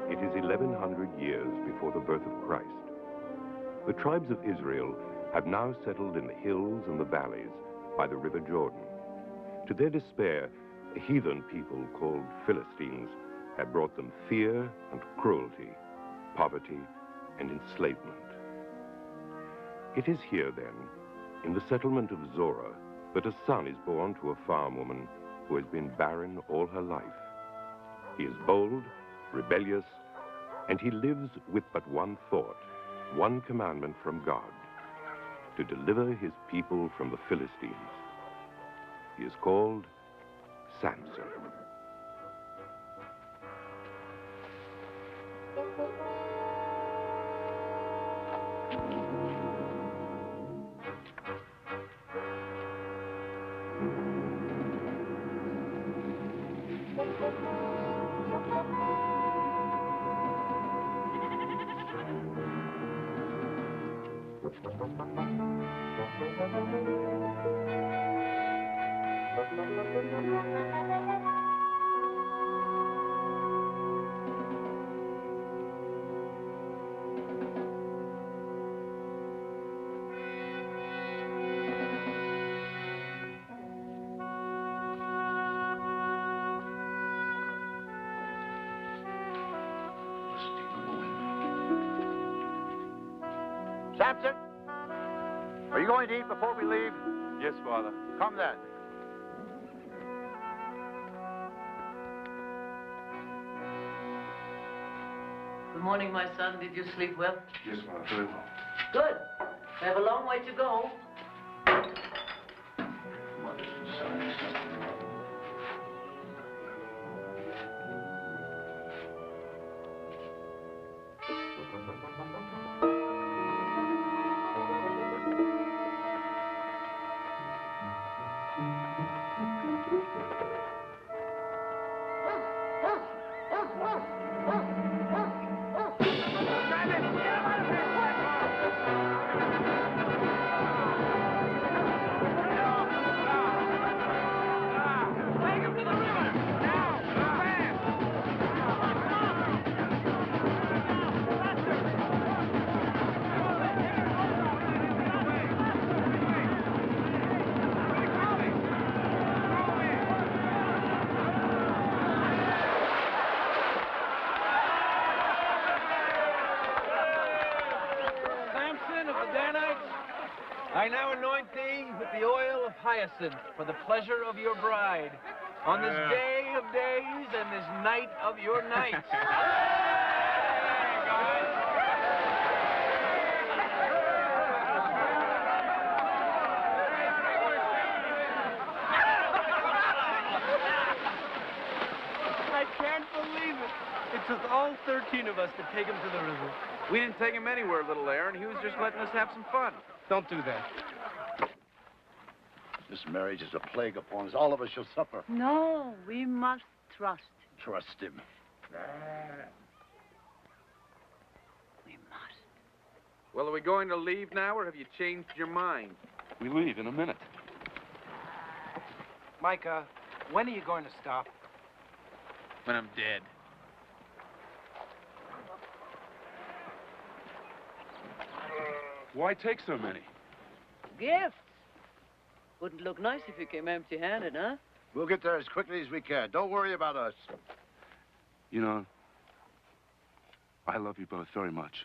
It is 1100 years before the birth of Christ. The tribes of Israel have now settled in the hills and the valleys by the river Jordan. To their despair, a heathen people called Philistines have brought them fear and cruelty, poverty and enslavement. It is here, then, in the settlement of Zorah, that a son is born to a farm woman who has been barren all her life. He is bold, rebellious, and he lives with but one thought, one commandment from God, to deliver his people from the Philistines. He is called Samson. Samson, are you going to eat before we leave? Yes, Father. Come then. Good morning, my son. Did you sleep well? Yes, Father. Very well. Good. We have a long way to go. Mothers and sons. I now anoint thee with the oil of hyacinth for the pleasure of your bride, on this day of days and this night of your nights. I can't believe it. It took all 13 of us to take him to the river. We didn't take him anywhere, little Aaron. He was just letting us have some fun. Don't do that. This marriage is a plague upon us. All of us shall suffer. No, we must trust. Trust him. We must. Well, are we going to leave now, or have you changed your mind? We leave in a minute. Micah, when are you going to stop? When I'm dead. Why take so many? Gifts. Wouldn't look nice if you came empty-handed, huh? We'll get there as quickly as we can. Don't worry about us. You know, I love you both very much.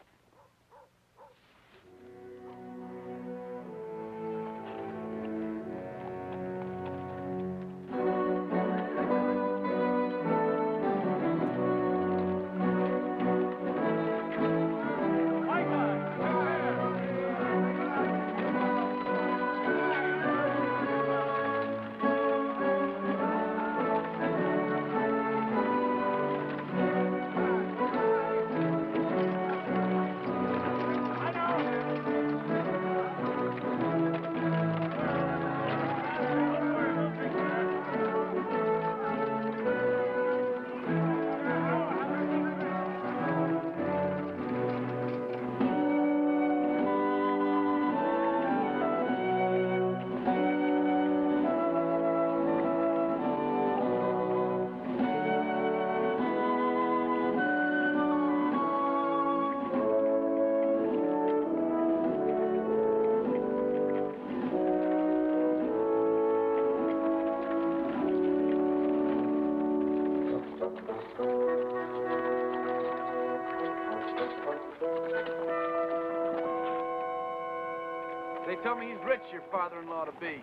They tell me he's rich, your father-in-law to be.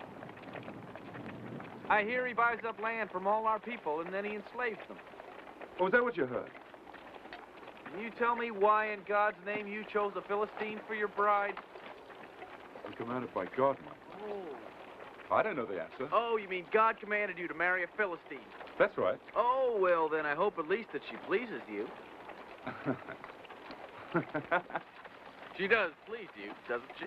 I hear he buys up land from all our people and then he enslaves them. Oh, is that what you heard? Can you tell me why in God's name you chose a Philistine for your bride? I'm commanded by God, Mike. Oh. I don't know the answer. Oh, you mean God commanded you to marry a Philistine? That's right. Oh, well, then I hope at least that she pleases you. She does please you, doesn't she?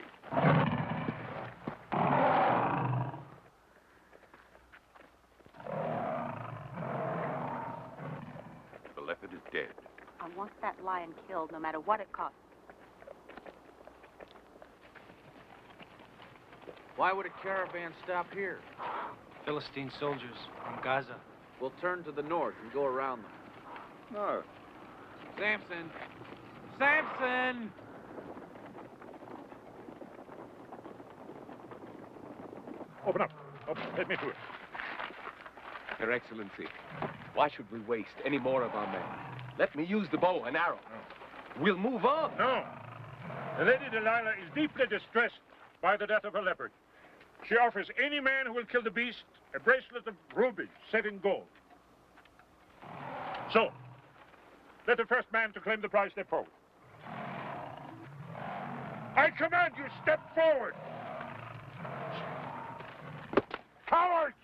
The leopard is dead. I want that lion killed, no matter what it costs. Why would a caravan stop here? Philistine soldiers from Gaza. We'll turn to the north and go around them. No. Samson! Samson! Open up. Open. Let me through. Your Excellency, why should we waste any more of our men? Let me use the bow and arrow. No. We'll move on. No. The Lady Delilah is deeply distressed by the death of her leopard. She offers any man who will kill the beast a bracelet of rubies set in gold. So, let the first man to claim the prize step forward. I command you, step forward! Cowards!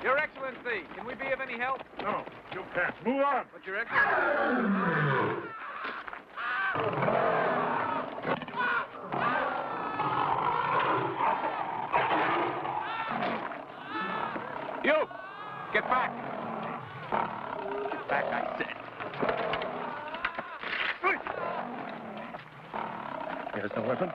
Your Excellency, can we be of any help? No, you can't. Move on! But Your Excellency... You! Get back! Get back, I said. He has no weapon?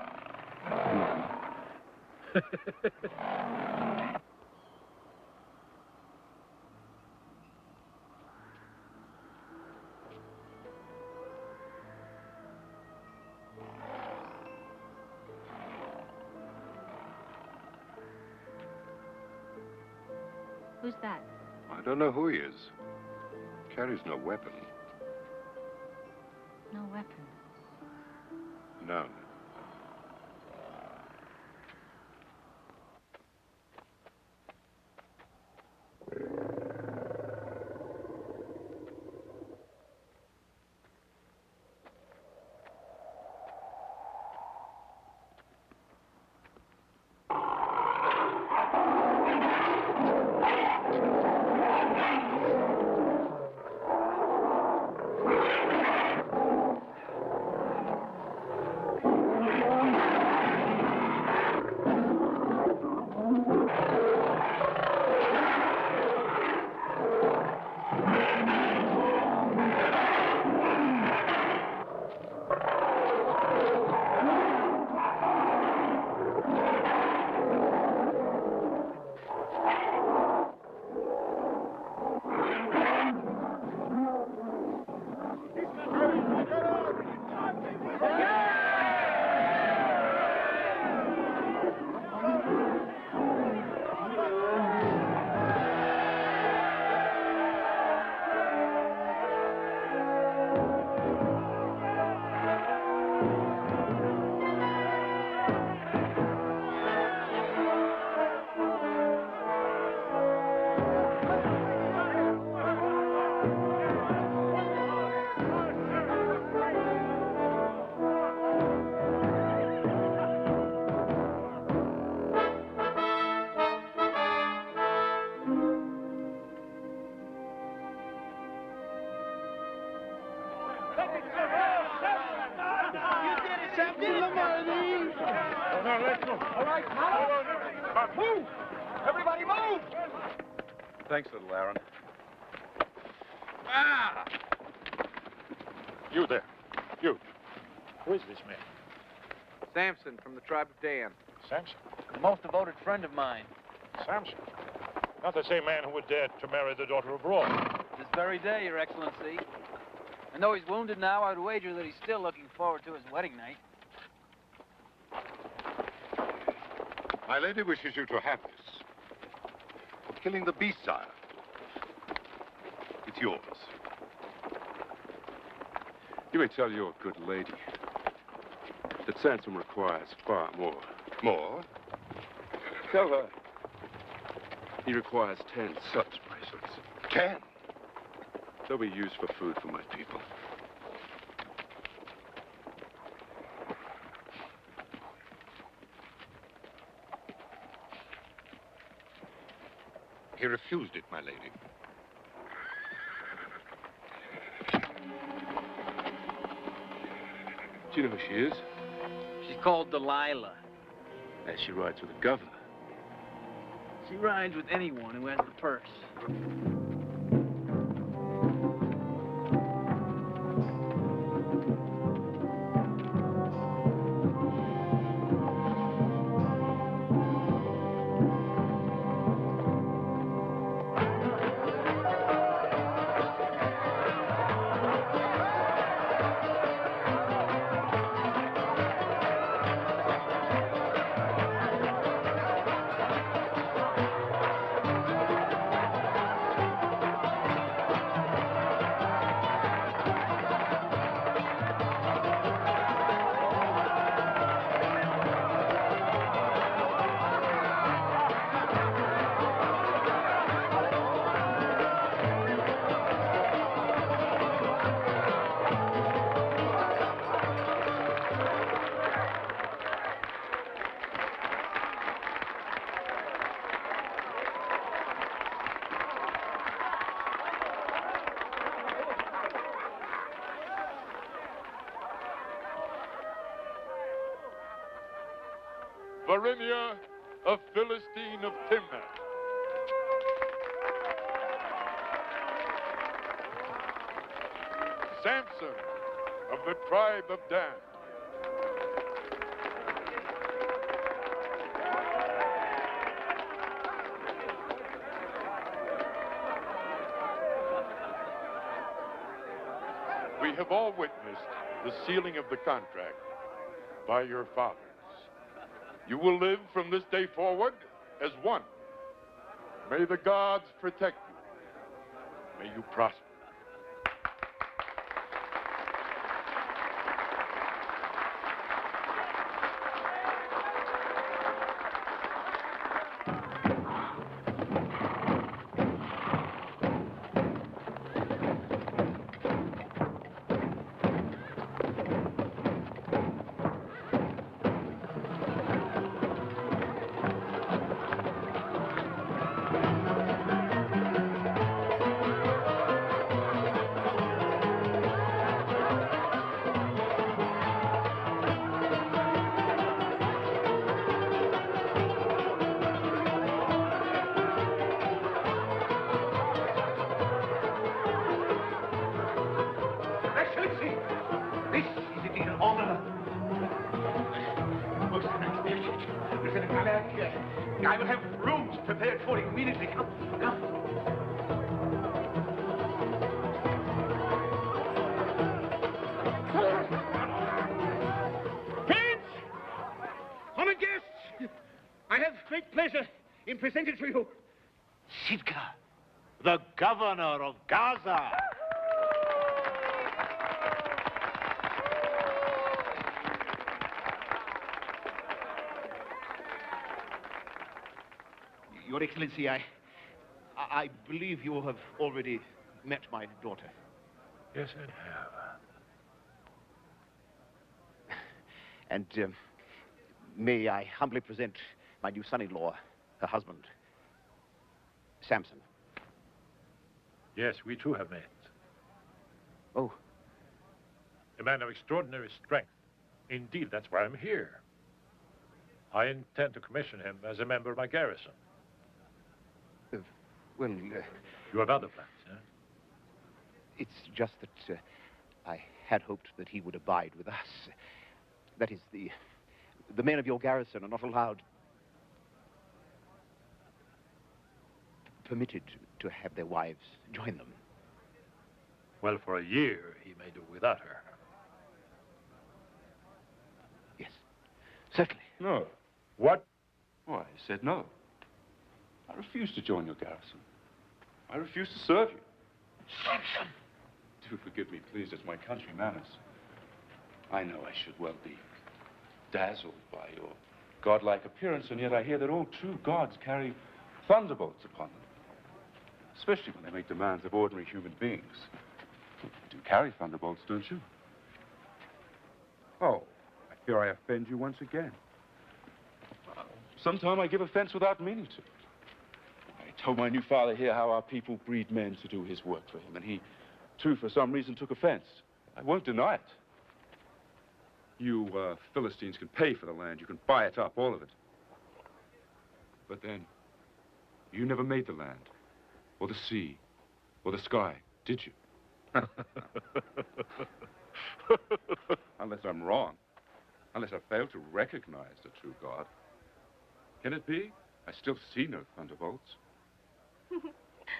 Who's that? I don't know who he is. Carries no weapon. No weapon. None. No, let's move. All right, move! Everybody move! Thanks, little Aaron. Ah! You there. You. Who is this man? Samson from the tribe of Dan. Samson. The most devoted friend of mine. Samson. Not the same man who would dare to marry the daughter of Roy. This very day, Your Excellency. And though he's wounded now, I'd wager that he's still looking forward to his wedding night. My lady wishes you to have this. For killing the beast, sire. It's yours. You may tell your good lady that Samson requires far more. More? Tell her he requires 10 such bracelets. 10? They'll be used for food for my people. He refused it, my lady. Do you know who she is? She's called Delilah. As she rides with the governor. She rides with anyone who has the purse. Varinia, a Philistine of Timnath. Samson, of the tribe of Dan. We have all witnessed the sealing of the contract by your fathers. You will live from this day forward as one. May the gods protect you. May you prosper. I will have rooms prepared for you immediately. Come, come. Friends! Honored guests! I have great pleasure in presenting to you Sidka, the governor of Gaza. Your Excellency, I believe you have already met my daughter. Yes, I have. And may I humbly present my new son-in-law, her husband, Samson. Yes, we too have met. Oh, A man of extraordinary strength. Indeed, that's why I'm here. I intend to commission him as a member of my garrison. You have other plans, huh? It's just that I had hoped that he would abide with us. That is, the men of your garrison are not allowed, permitted to have their wives join them. Well, for a year, he may do without her. Yes, certainly. No. What? Oh, I said no. I refuse to join your garrison. I refuse to serve you. Samson! Do forgive me, please. It's my country manners. I know I should well be dazzled by your godlike appearance, and yet I hear that all true gods carry thunderbolts upon them. Especially when they make demands of ordinary human beings. You do carry thunderbolts, don't you? Oh, I fear I offend you once again. Sometimes I give offense without meaning to. I told my new father here how our people breed men to do his work for him, and he, too, for some reason, took offense. I won't deny it. You Philistines can pay for the land. You can buy it up, all of it. But then, you never made the land, or the sea, or the sky, did you? Unless I'm wrong. Unless I fail to recognize the true God. Can it be? I still see no thunderbolts.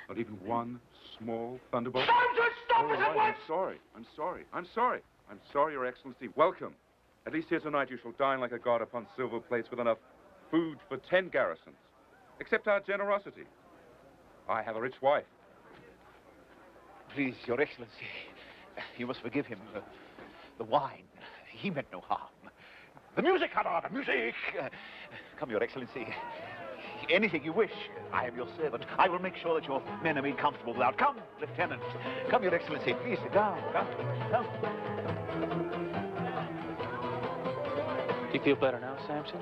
Not even one small thunderbolt. Samson, stop it at once! I'm sorry. I'm sorry. I'm sorry. I'm sorry, Your Excellency. Welcome. At least here tonight you shall dine like a god upon silver plates with enough food for 10 garrisons. Accept our generosity. I have a rich wife. Please, Your Excellency, you must forgive him. The wine, he meant no harm. The music, Hannah, the music! Come, Your Excellency. Anything you wish. I am your servant. I will make sure that your men are made comfortable without. Come, Lieutenant. Come, Your Excellency. Please sit down. Come. Do you feel better now, Samson?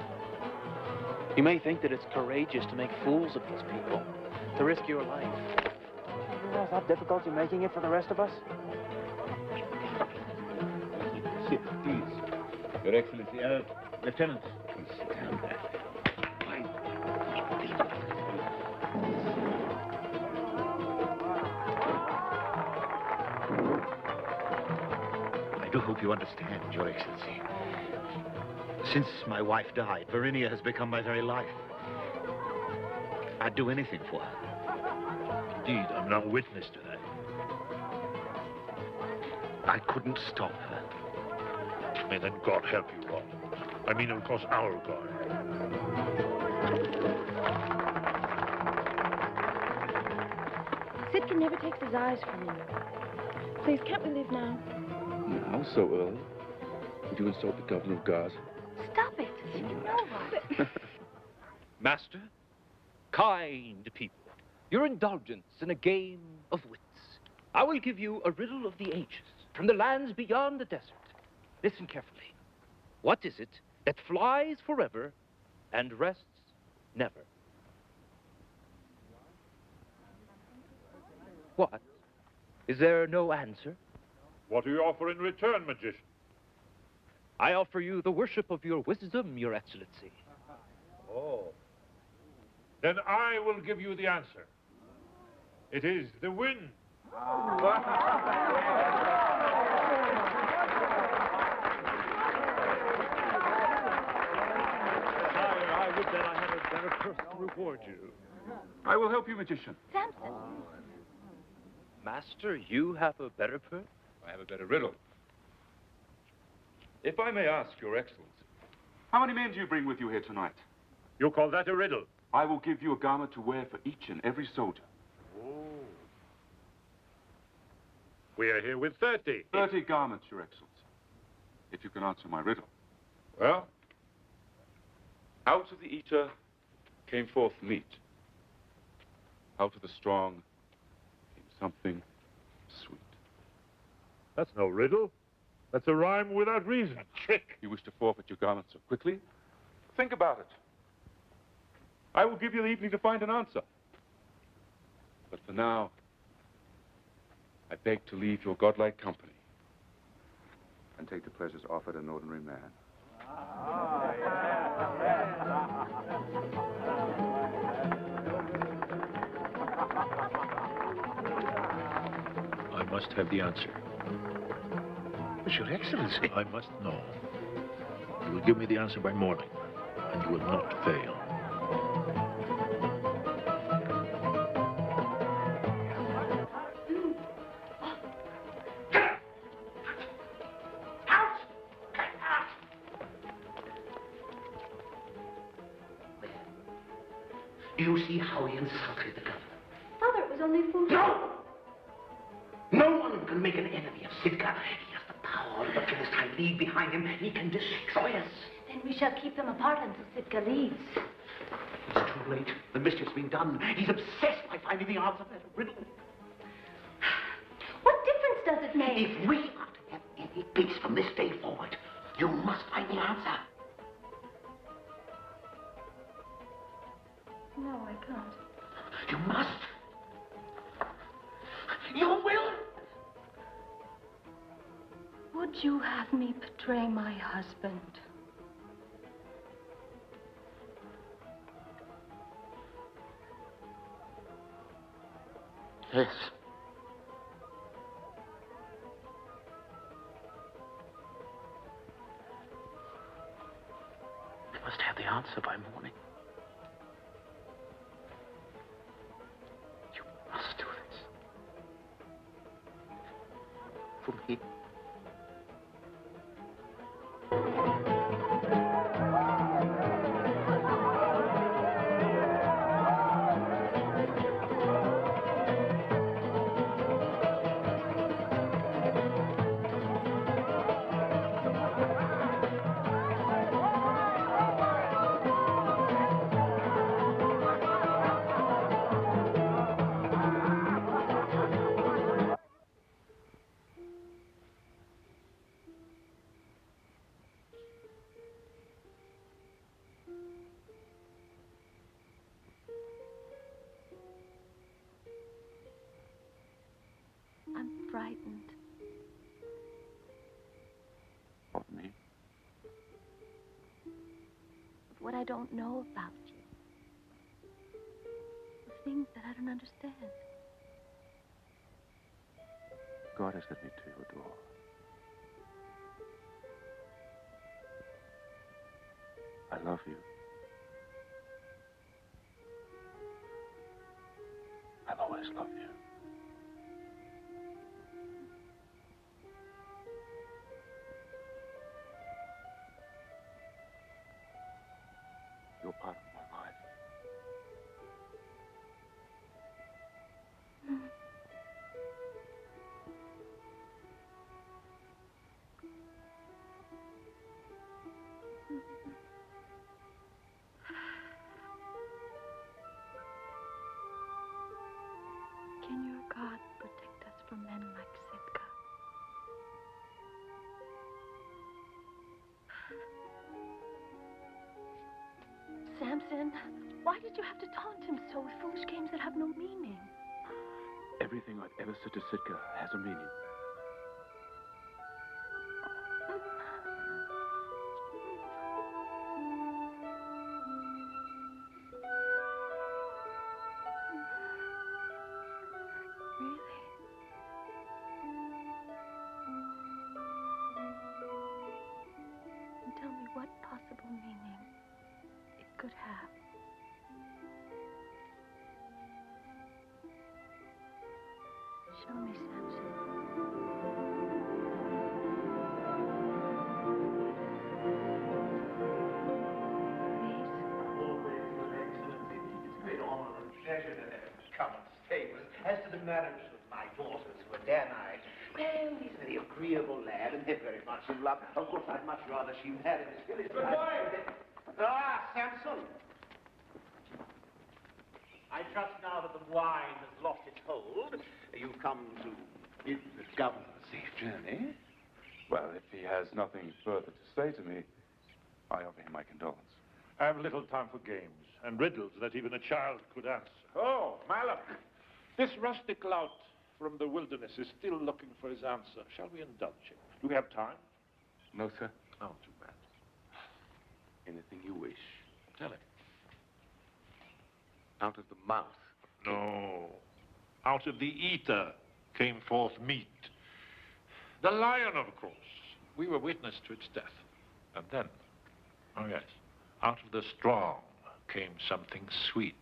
You may think that it's courageous to make fools of these people, to risk your life. You realize how difficult you're making it for the rest of us? Sit, please. Your Excellency, Lieutenant. Please sit down. I do hope you understand, Your Excellency. Since my wife died, Varinia has become my very life. I'd do anything for her. Indeed, I'm not witness to that. I couldn't stop her. May then God help you, Rob. I mean, of course, our God. Sitka never takes his eyes from you. Please, can't we leave now? Now, so early? Would you insult the governor of Gaza? Stop it. You know what? Master, kind people, your indulgence in a game of wits. I will give you a riddle of the ages, from the lands beyond the desert. Listen carefully. What is it that flies forever and rests never? What? Is there no answer? What do you offer in return, magician? I offer you the worship of your wisdom, Your Excellency. Oh. Then I will give you the answer. It is the wind. Sire, I would that I had a better purse to reward you. I will help you, magician. Samson. Master, you have a better purse? I have a better riddle. If I may ask, Your Excellency, how many men do you bring with you here tonight? You call that a riddle? I will give you a garment to wear for each and every soldier. Oh. We are here with 30. 30 garments, Your Excellency. If you can answer my riddle. Well? Out of the eater came forth meat. Out of the strong came something sweet. That's no riddle. That's a rhyme without reason. A trick. You wish to forfeit your garment so quickly? Think about it. I will give you the evening to find an answer. But for now, I beg to leave your godlike company. and take the pleasures offered an ordinary man. I must have the answer. But Your Excellency... I must know. You will give me the answer by morning, and you will not fail. Do you see how he insulted the governor? Father, it was only foolish. No! No one can make an enemy of Sitka. He has the power of the Philistine League behind him. He can destroy us. Then we shall keep them apart until Sitka leaves. It's too late. The mischief's been done. He's obsessed by finding the answer to that riddle. What difference does it make? If we are to have any peace from this day forward, you must find the answer. No, I can't. You must. You will. Would you have me betray my husband? Yes. We must have the answer by morning. You must do this. For me. I'm frightened. Of me? Of what I don't know about you. Of things that I don't understand. God has led me to your door. I love you. I'll always love you. You're part of my life. Can your God protect us from men like Sitka? Samson, why did you have to taunt him so with foolish games that have no meaning? Everything I've ever said to Sitka has a meaning. Really? And tell me what possible meaning it could have. Show me, Samson. Great honor and pleasure to have you come and stay with us. As to the marriage of my daughters who are Danite, well, he's a very agreeable lad, and they're very much in love. Of course, I'd much rather she married this village. Good morning. Ah, Samson. I trust now that the wine has lost its hold. You've come to bid the governor a safe journey. Well, if he has nothing further to say to me, I offer him my condolence. I have little time for games and riddles that even a child could answer. Oh, Malak. This rustic lout from the wilderness is still looking for his answer. Shall we indulge him? Do we have time? No, sir. Oh, too bad. Anything you wish. Tell him. Out of the mouth. No. Out of the eater came forth meat. The lion, of course. We were witness to its death. And then, oh yes, out of the strong came something sweet.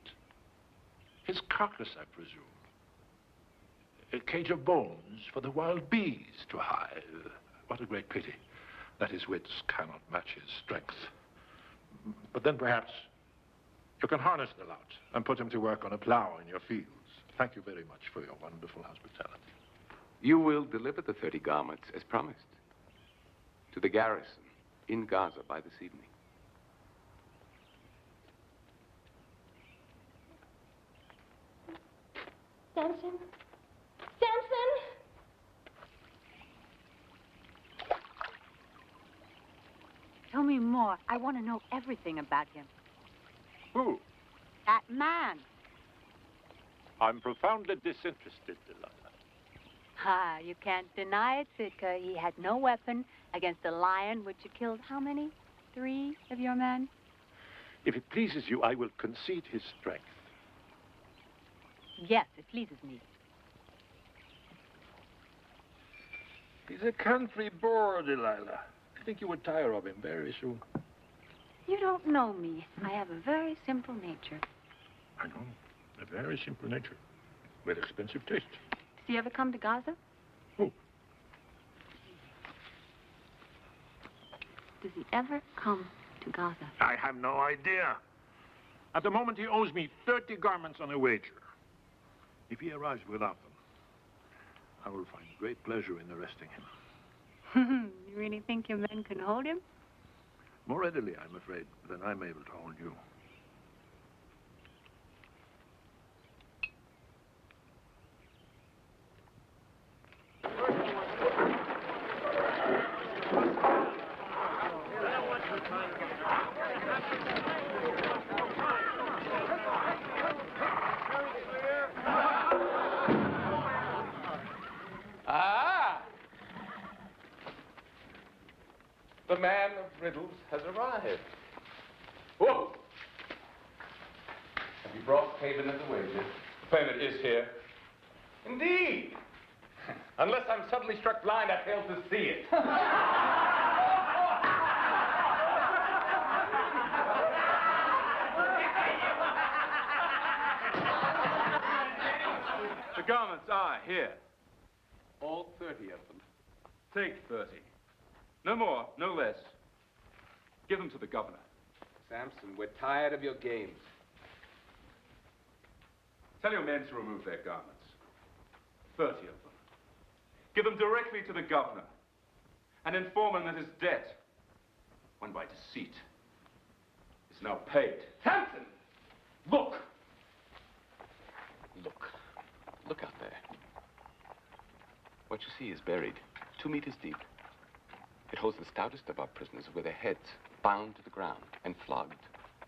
His carcass, I presume. A cage of bones for the wild bees to hive. What a great pity that his wits cannot match his strength. But then perhaps you can harness the lout and put him to work on a plow in your fields. Thank you very much for your wonderful hospitality. You will deliver the 30 garments as promised to the garrison in Gaza by this evening. Samson? Samson! Tell me more. I want to know everything about him. Who? That man. I'm profoundly disinterested, Delilah. Ah, you can't deny it, Sitka. He had no weapon against a lion which had killed how many? 3 of your men? If it pleases you, I will concede his strength. Yes, it pleases me. He's a country boor, Delilah. I think you would tire of him very soon. You don't know me. I have a very simple nature. I know. A very simple nature. With expensive taste. Does he ever come to Gaza? Who? Does he ever come to Gaza? I have no idea. At the moment, he owes me 30 garments on a wager. If he arrives without them, I will find great pleasure in arresting him. You really think your men can hold him? More readily, I'm afraid, than I'm able to hold you. Ah! The man of riddles has arrived. Whoa! Have you brought payment of the wages? The payment is here. Indeed! Unless I'm suddenly struck blind, I fail to see it. The garments are here. All 30 of them. Take 30. No more, no less. Give them to the governor. Samson, we're tired of your games. Tell your men to remove their garments. 30 of them. Give them directly to the governor and inform him that his debt, won by deceit, is now paid. Samson! Look! Look. Look out there. What you see is buried 2 meters deep. It holds the stoutest of our prisoners with their heads bound to the ground and flogged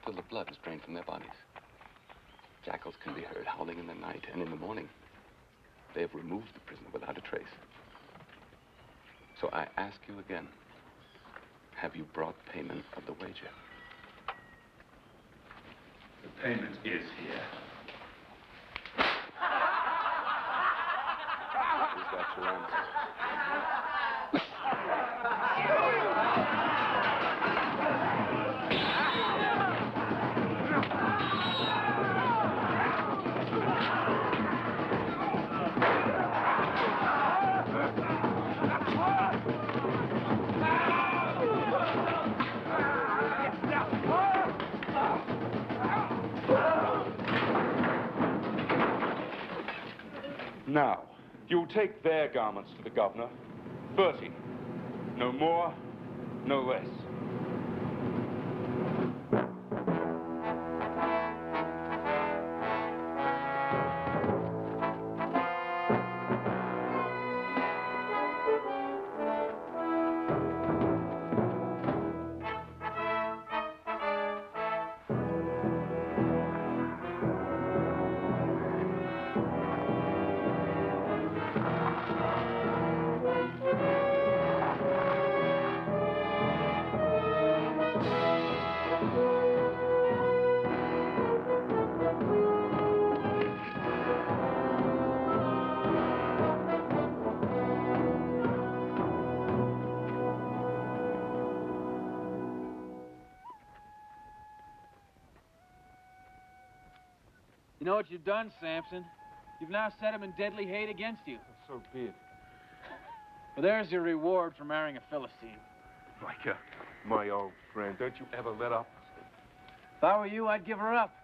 till the blood is drained from their bodies. Jackals can be heard howling in the night, and in the morning, they have removed the prisoner without a trace. So I ask you again, have you brought payment of the wager? The payment is here. Who's got your answer? Now, you'll take their garments to the governor. 30. No more, no less. know what you've done, Samson? You've now set him in deadly hate against you. So be it. Well, there's your reward for marrying a Philistine. Micah, my old friend, don't you ever let up? If I were you, I'd give her up.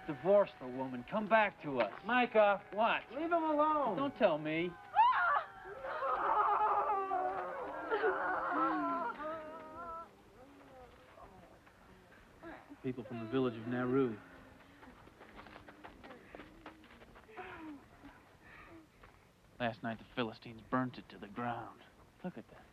Divorce the woman. Come back to us. Micah, what? Leave him alone. Don't tell me. People from the village of Naru. Last night the Philistines burnt it to the ground. Look at that.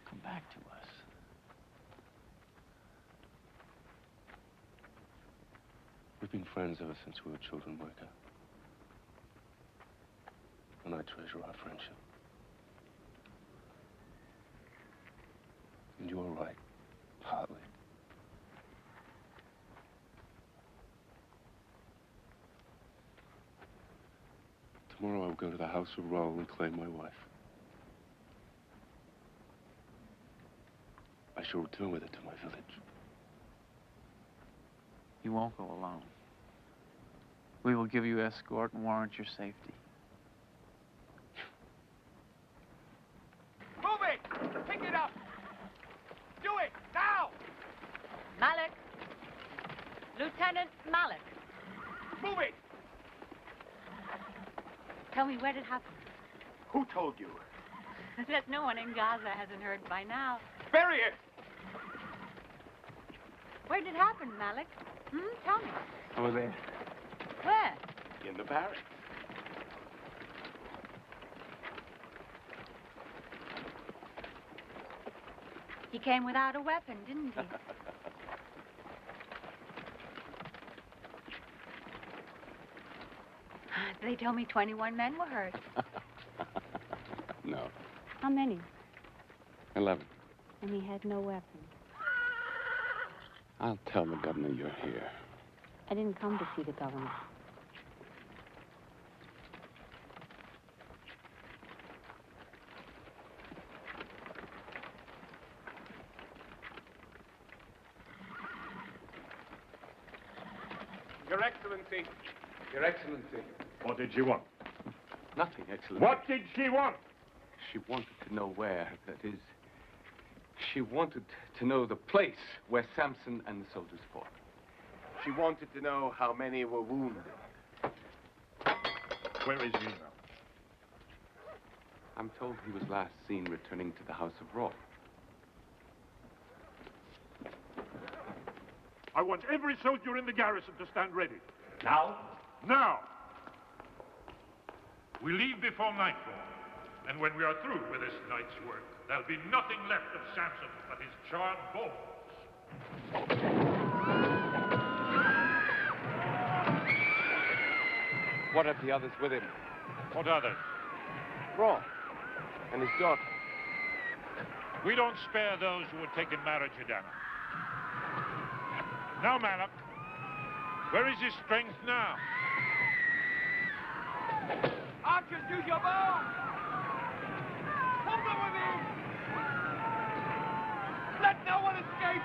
Come back to us. We've been friends ever since we were children, Micah. And I treasure our friendship. And you're right, partly. Tomorrow I'll go to the House of Roll and claim my wife. I shall return with her to my village. You won't go alone. We will give you escort and warrant your safety. Move it! Pick it up! Do it, now! Malik. Lieutenant Malik. Move it! Tell me, where did it happen? Who told you? That no one in Gaza hasn't heard by now. Bury it! Where did it happen, Malik? Tell me. Over there. Where? In the barracks. He came without a weapon, didn't he? They told me 21 men were hurt. No. How many? 11. And he had no weapon. I'll tell the governor you're here. I didn't come to see the governor. Your Excellency. Your Excellency. What did she want? Nothing, Excellency. What did she want? She wanted to know where, that is, she wanted to know the place where Samson and the soldiers fought. She wanted to know how many were wounded. Where is he now? I'm told he was last seen returning to the House of Raw. I want every soldier in the garrison to stand ready. Now? Now! We leave before nightfall. And when we are through with this night's work, there'll be nothing left of Samson but his charred bones. What of the others with him? What others? Raw and his daughter. We don't spare those who would take in marriage, Adana. Now, Malak, where is his strength now? Archers, use your bow! Hold them with him! Let no one escape!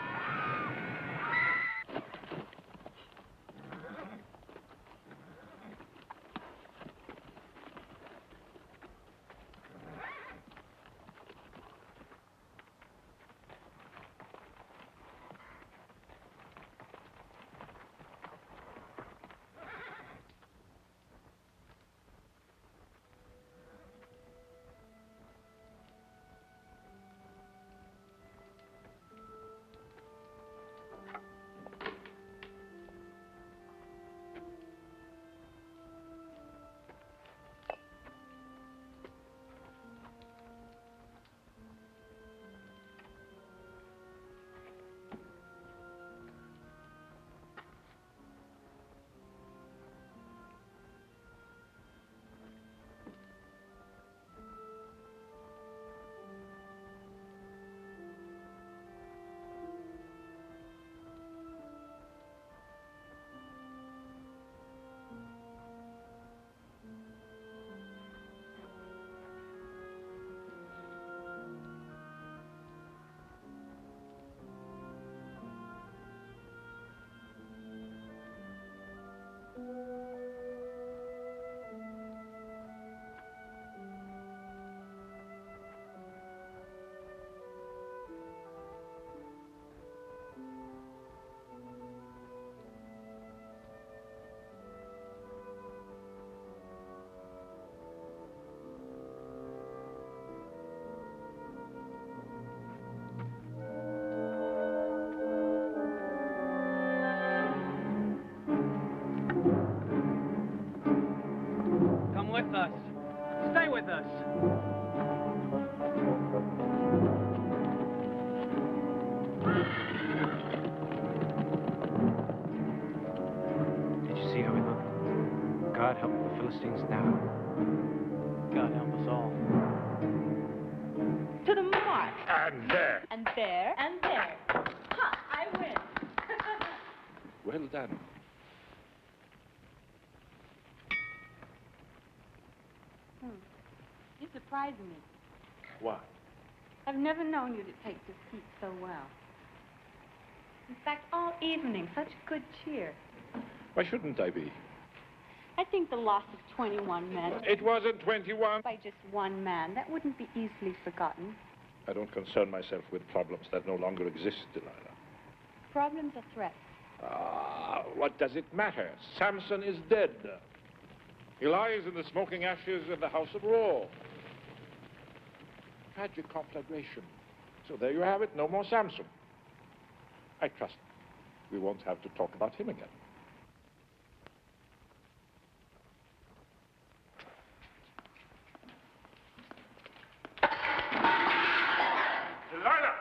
Philistines now. God help us all. To the mark. And there. And there. And there. Ha! I win. Well done. You're surprising me. Why? I've never known you to take defeat so well. In fact, all evening, such good cheer. Why shouldn't I be? I think the loss of 21 men... It wasn't 21. ...by just one man, that wouldn't be easily forgotten. I don't concern myself with problems that no longer exist, Delilah. Problems are threats. Ah, what does it matter? Samson is dead. He lies in the smoking ashes of the House of Raw. Tragic conflagration. So there you have it, no more Samson. I trust we won't have to talk about him again. Delilah!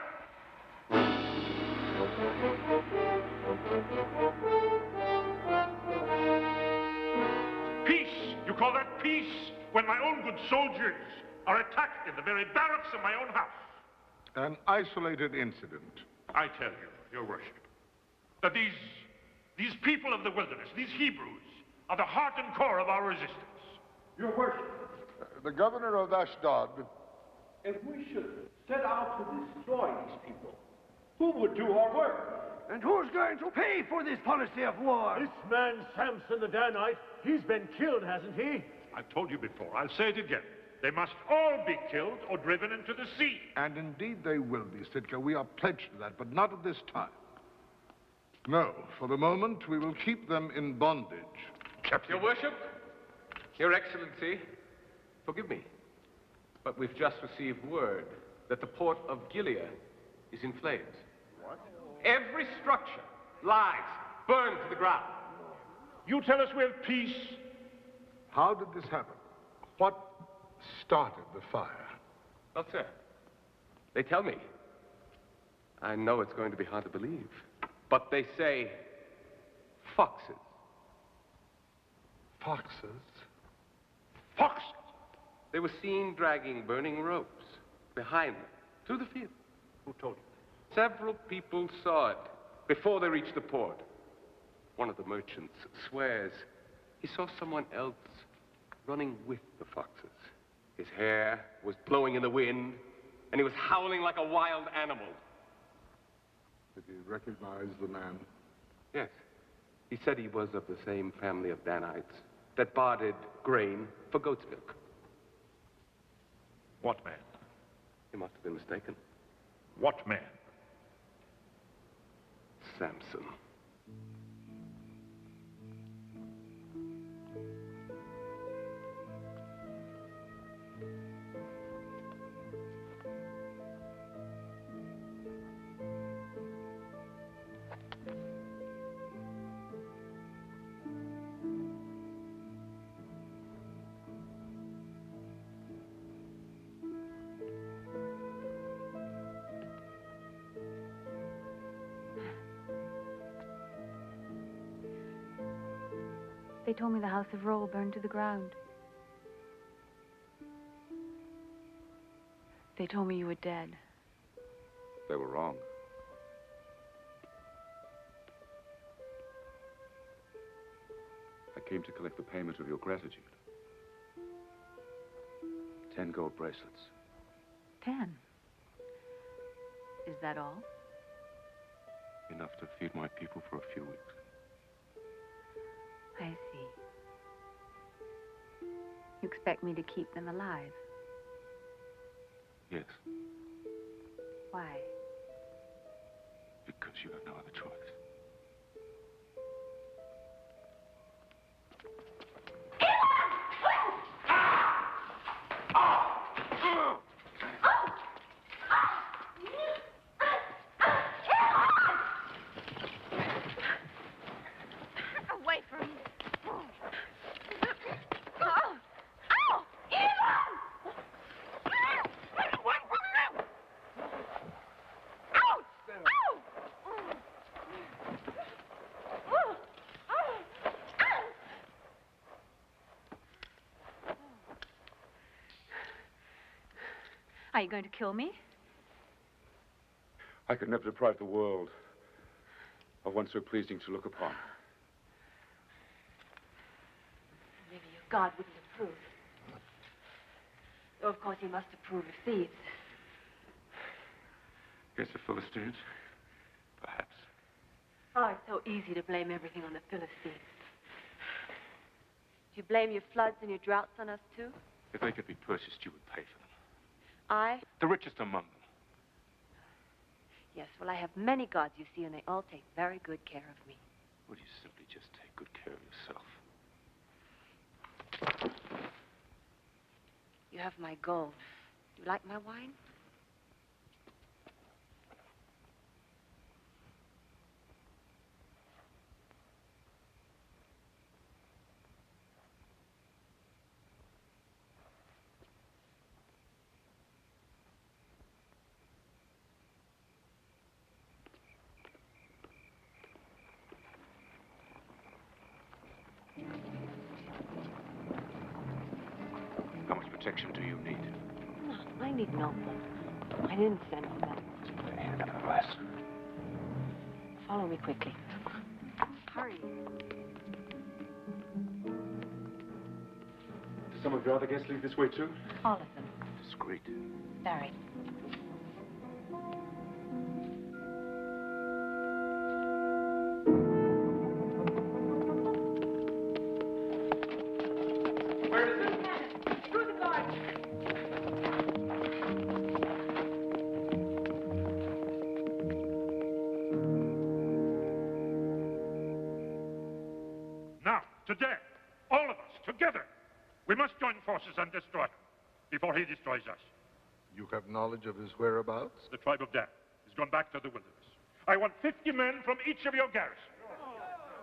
Peace! You call that peace when my own good soldiers are attacked in the very barracks of my own house? An isolated incident. I tell you, Your Worship, that these people of the wilderness, these Hebrews, are the heart and core of our resistance. Your Worship. The governor of Ashdod. If we should set out to destroy these people, who would do our work? And who's going to pay for this policy of war? This man, Samson the Danite, he's been killed, hasn't he? I've told you before, I'll say it again. They must all be killed or driven into the sea. And indeed they will be, Sitka. We are pledged to that, but not at this time. No, for the moment, we will keep them in bondage. Your Worship, Your Excellency, forgive me, but we've just received word that the port of Gilead is in flames. What? Every structure lies burned to the ground. You tell us we have peace. How did this happen? What started the fire? Well, sir, they tell me. I know it's going to be hard to believe, but they say foxes. Foxes? Foxes! They were seen dragging burning ropes behind them through the field. Who told you? Several people saw it before they reached the port. One of the merchants swears he saw someone else running with the foxes. His hair was blowing in the wind, and he was howling like a wild animal. Did he recognize the man? Yes. He said he was of the same family of Danites that bartered grain for goat's milk. What man? He must have been mistaken. What man? Samson. They told me the House of Roll burned to the ground. They told me you were dead. They were wrong. I came to collect the payment of your gratitude. 10 gold bracelets. 10. Is that all? Enough to feed my people for a few weeks. I see. You expect me to keep them alive? Yes, Why? because you have no other choice. Away from me. Oh. Ow! Elon! What? Ouch! Ow! Are you going to kill me? I could never deprive the world of one so pleasing to look upon. Maybe your God wouldn't approve. Though, of course, he must approve of thieves. Against the Philistines, perhaps. Oh, it's so easy to blame everything on the Philistines. Do you blame your floods and your droughts on us, too? If they could be purchased, you would pay for them. I? The richest among them. Yes, well, I have many gods, you see, and they all take very good care of me. Would you simply just take good care of yourself? You have my gold. Do you like my wine? How much protection do you need? No, I need no more. I didn't send for that. Hand up the glass. Follow me quickly. Hurry. Do some of your other guests leave this way, too? All of them. Discreet. Very. Now, today, all of us, together, we must join forces and destroy him before he destroys us. You have knowledge of his whereabouts? The tribe of Dan has gone back to the wilderness. I want 50 men from each of your garrisons.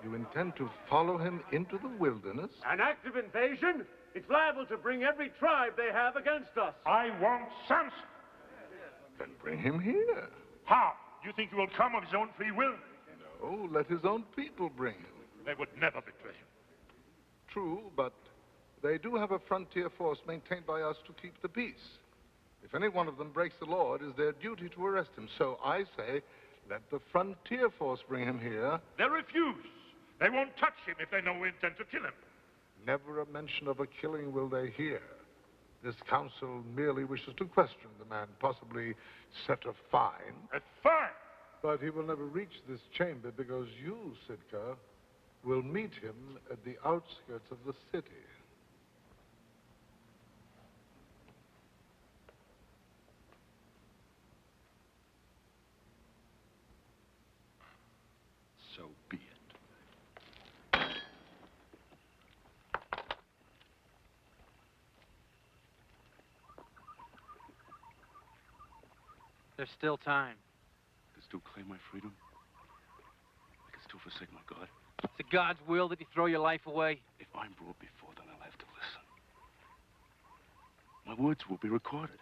You intend to follow him into the wilderness? An act of invasion? It's liable to bring every tribe they have against us. I want Samson. Then bring him here. How? Do you think he will come of his own free will? No, let his own people bring him. They would never betray him. True, but they do have a frontier force maintained by us to keep the peace. If any one of them breaks the law, it is their duty to arrest him. So I say, let the frontier force bring him here. They refuse. They won't touch him if they know we intend to kill him. Never a mention of a killing will they hear. This council merely wishes to question the man, possibly set a fine. A fine? But he will never reach this chamber because you, Sitka, will meet him at the outskirts of the city. So be it. There's still time. I can still claim my freedom. I can still forsake my God. It's the God's will that you throw your life away. If I'm brought before, then I'll have to listen. My words will be recorded.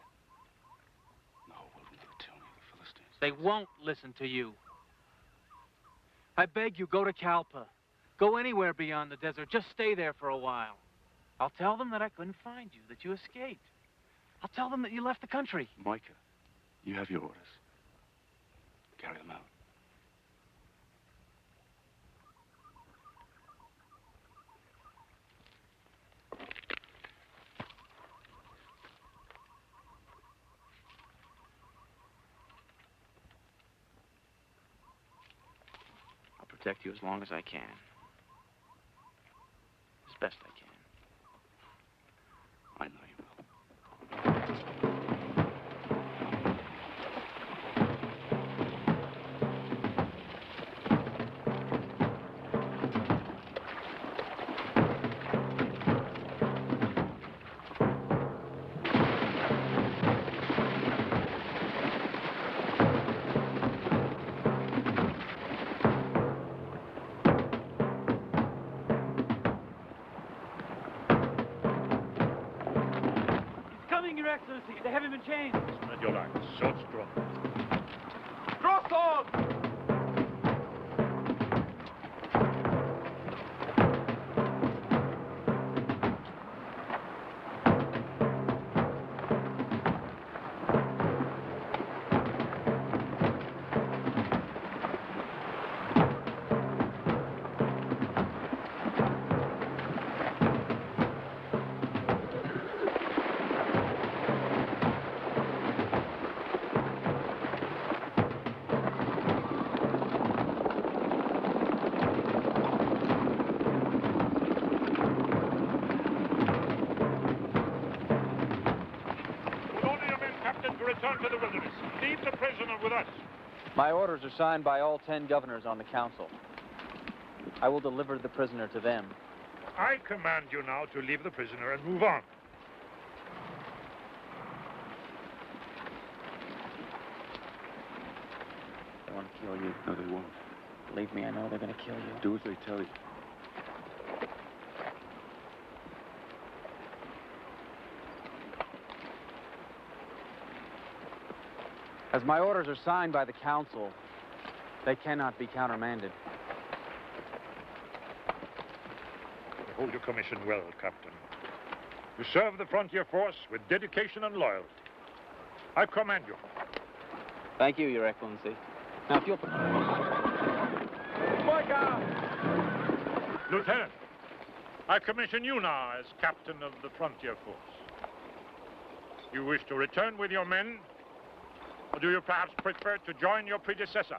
No, will never tell me the Philistines. They won't listen to you. I beg you, go to Kalpa. Go anywhere beyond the desert. Just stay there for a while. I'll tell them that I couldn't find you, that you escaped. I'll tell them that you left the country. Micah, you have your orders. Carry them out. I'll protect you as long as I can. As best I can. I know you will. Your Excellency, they haven't been changed. Spread your lines. Short straw. Cross off! return to the wilderness. Leave the prisoner with us. My orders are signed by all 10 governors on the council. I will deliver the prisoner to them. I command you now to leave the prisoner and move on. They want to kill you. No, they won't. Believe me, I know they're going to kill you. Do as they tell you. As my orders are signed by the council, they cannot be countermanded. You hold your commission well, Captain. You serve the frontier force with dedication and loyalty. I commend you. Thank you, Your Excellency. Now, if you'll... Lieutenant, I commission you now as captain of the frontier force. You wish to return with your men, or do you perhaps prefer to join your predecessor?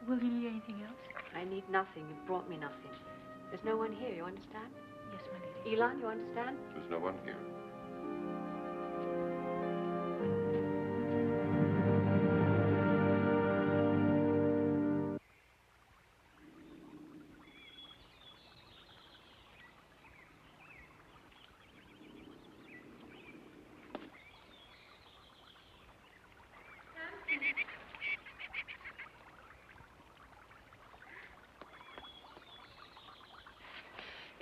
Will you need anything else? I need nothing. You've brought me nothing. There's no one here, you understand? Yes, my lady. Elon, you understand? There's no one here.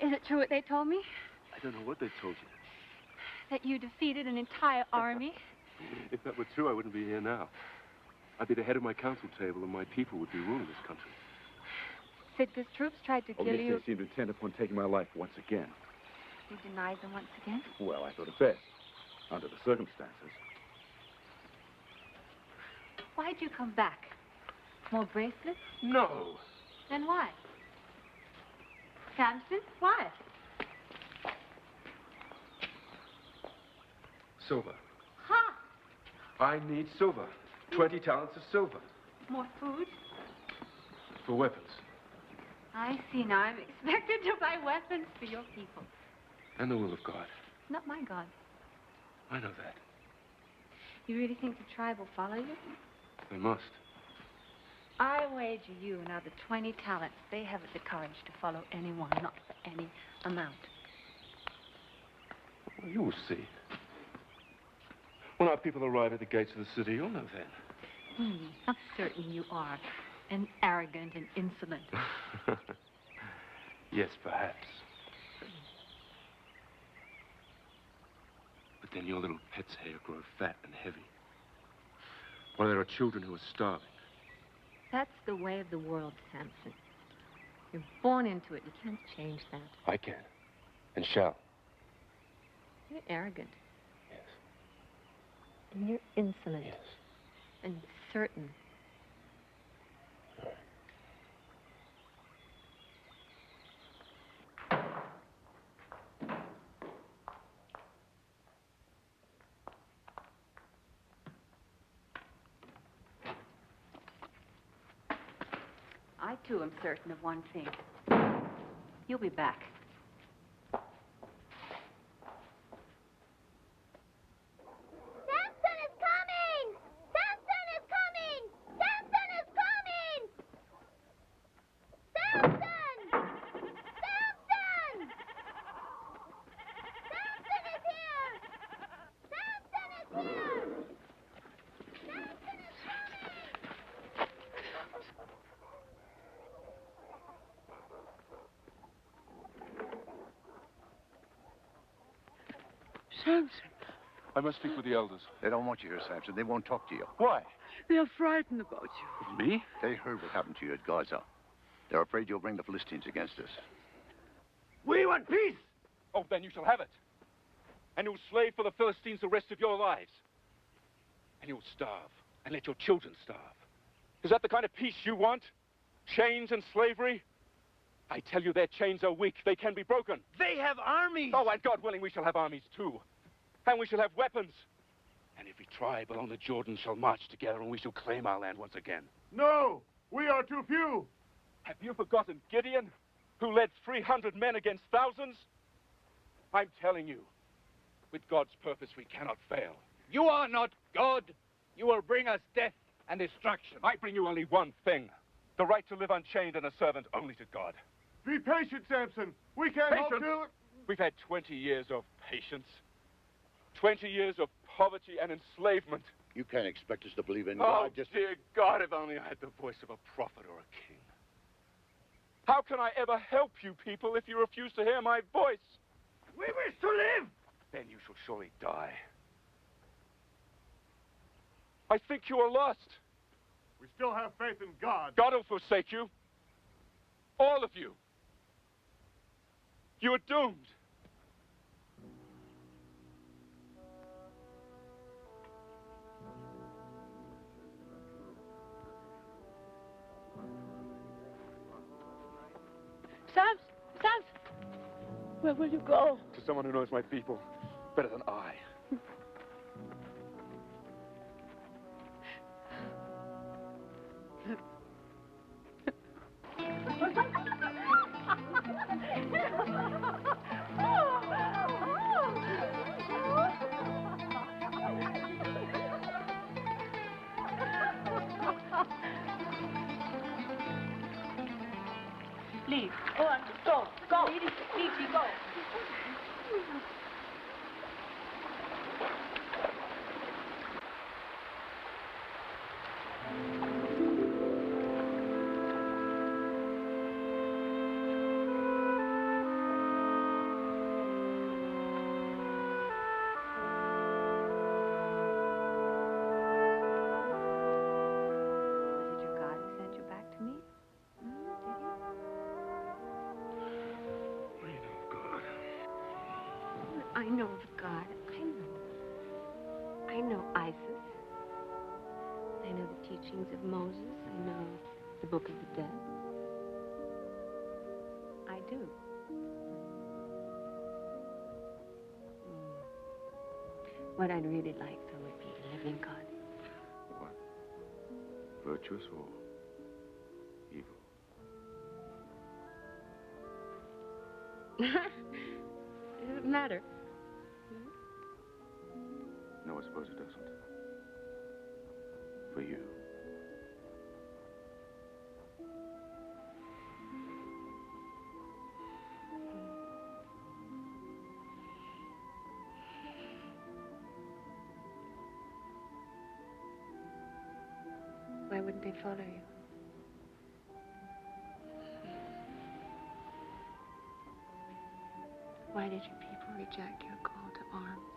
Is it true what they told me? I don't know what they told you. That you defeated an entire army? If that were true, I wouldn't be here now. I'd be the head of my council table, and my people would be ruling this country. Sitka's troops tried to kill yes, you. they seemed intent upon taking my life once again. You denied them once again? Well, I thought it best, under the circumstances. Why'd you come back? More bracelets? No. Then why? Samson, why? Silver. Ha! I need silver. 20 talents of silver. More food? For weapons. I see now. I'm expected to buy weapons for your people. And the will of God. Not my God. I know that. You really think the tribe will follow you? They must. I wager you and other 20 talents they haven't the courage to follow anyone, not for any amount. Well, you will see. When our people arrive at the gates of the city, you'll know then. How certain you are. And arrogant and insolent. Yes, perhaps. But then your little pet's hair grow fat and heavy. While there are children who are starving. That's the way of the world, Samson. You're born into it. You can't change that. I can. And shall. You're arrogant. Yes. And you're insolent. Yes. And certain. I, too, am certain of one thing. You'll be back. Samson is coming! Samson is coming! Samson is coming! Samson! Samson! Samson is here! Samson is here! Samson is Samson. I must speak with the elders. They don't want you here, Samson. They won't talk to you. Why? They are frightened about you. With me? They heard what happened to you at Gaza. They're afraid you'll bring the Philistines against us. We want peace! Oh, then you shall have it. And you'll slave for the Philistines the rest of your lives. And you'll starve, and let your children starve. Is that the kind of peace you want? Chains and slavery? I tell you, their chains are weak. They can be broken. They have armies! Oh, and God willing, we shall have armies too. And we shall have weapons. And every tribe along the Jordan shall march together, and we shall claim our land once again. No! We are too few! Have you forgotten Gideon, who led 300 men against thousands? I'm telling you, with God's purpose, we cannot fail. You are not God. You will bring us death and destruction. I bring you only one thing. The right to live unchained and a servant only to God. Be patient, Samson. We can't hope to... We've had 20 years of patience. 20 years of poverty and enslavement. You can't expect us to believe in Oh, God just... dear God, if only I had the voice of a prophet or a king. How can I ever help you people if you refuse to hear my voice? We wish to live! Then you shall surely die. I think you are lost. We still have faith in God. God will forsake you. All of you. You are doomed. Samson! Where will you go? To someone who knows my people better than I. Please, go on. Go. Go. Please, go. Was it your God who sent you back to me? Did he? I know of God. I know. I know ISIS. I know the teachings of Moses. I know the Book of the Dead. I do. What I'd really like, though, would be a living God. What? Virtuous or evil? Does it matter? No, I suppose it doesn't. For you. Why wouldn't they follow you? Why did your people reject your call to arms?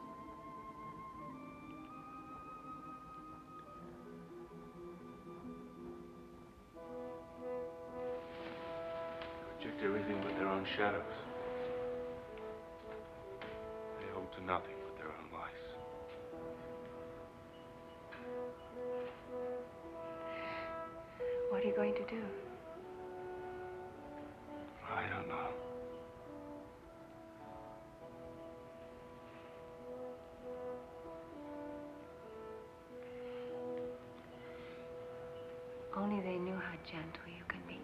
Reject everything but their own shadows. They hold to nothing but their own life. What are you going to do? I don't know. Only they knew how gentle you can be.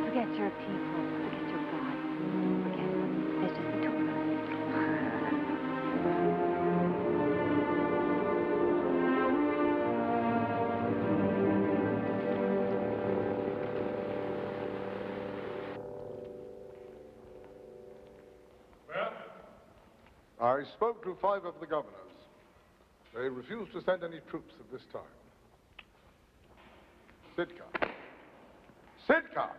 Forget your people. Forget your God. Forget what there's just the two of I spoke to 5 of the governors. They refuse to send any troops at this time. Sitka. Sitka!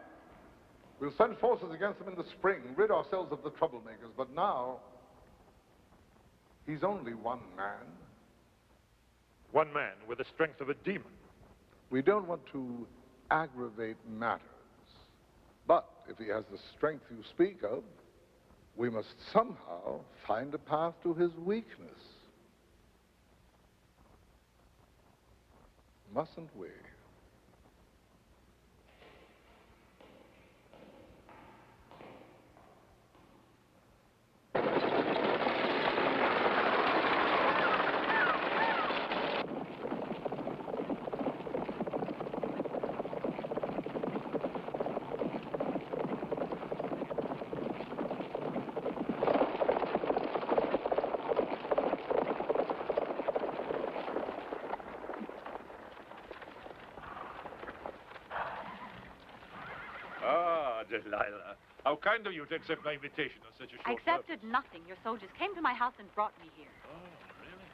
We'll send forces against them in the spring, rid ourselves of the troublemakers, but now, he's only one man. One man with the strength of a demon. We don't want to aggravate matters. But if he has the strength you speak of, we must somehow find a path to his weakness. Mustn't we? Delilah, how kind of you to accept my invitation on such a short I accepted nothing. Your soldiers came to my house and brought me here. Oh, really?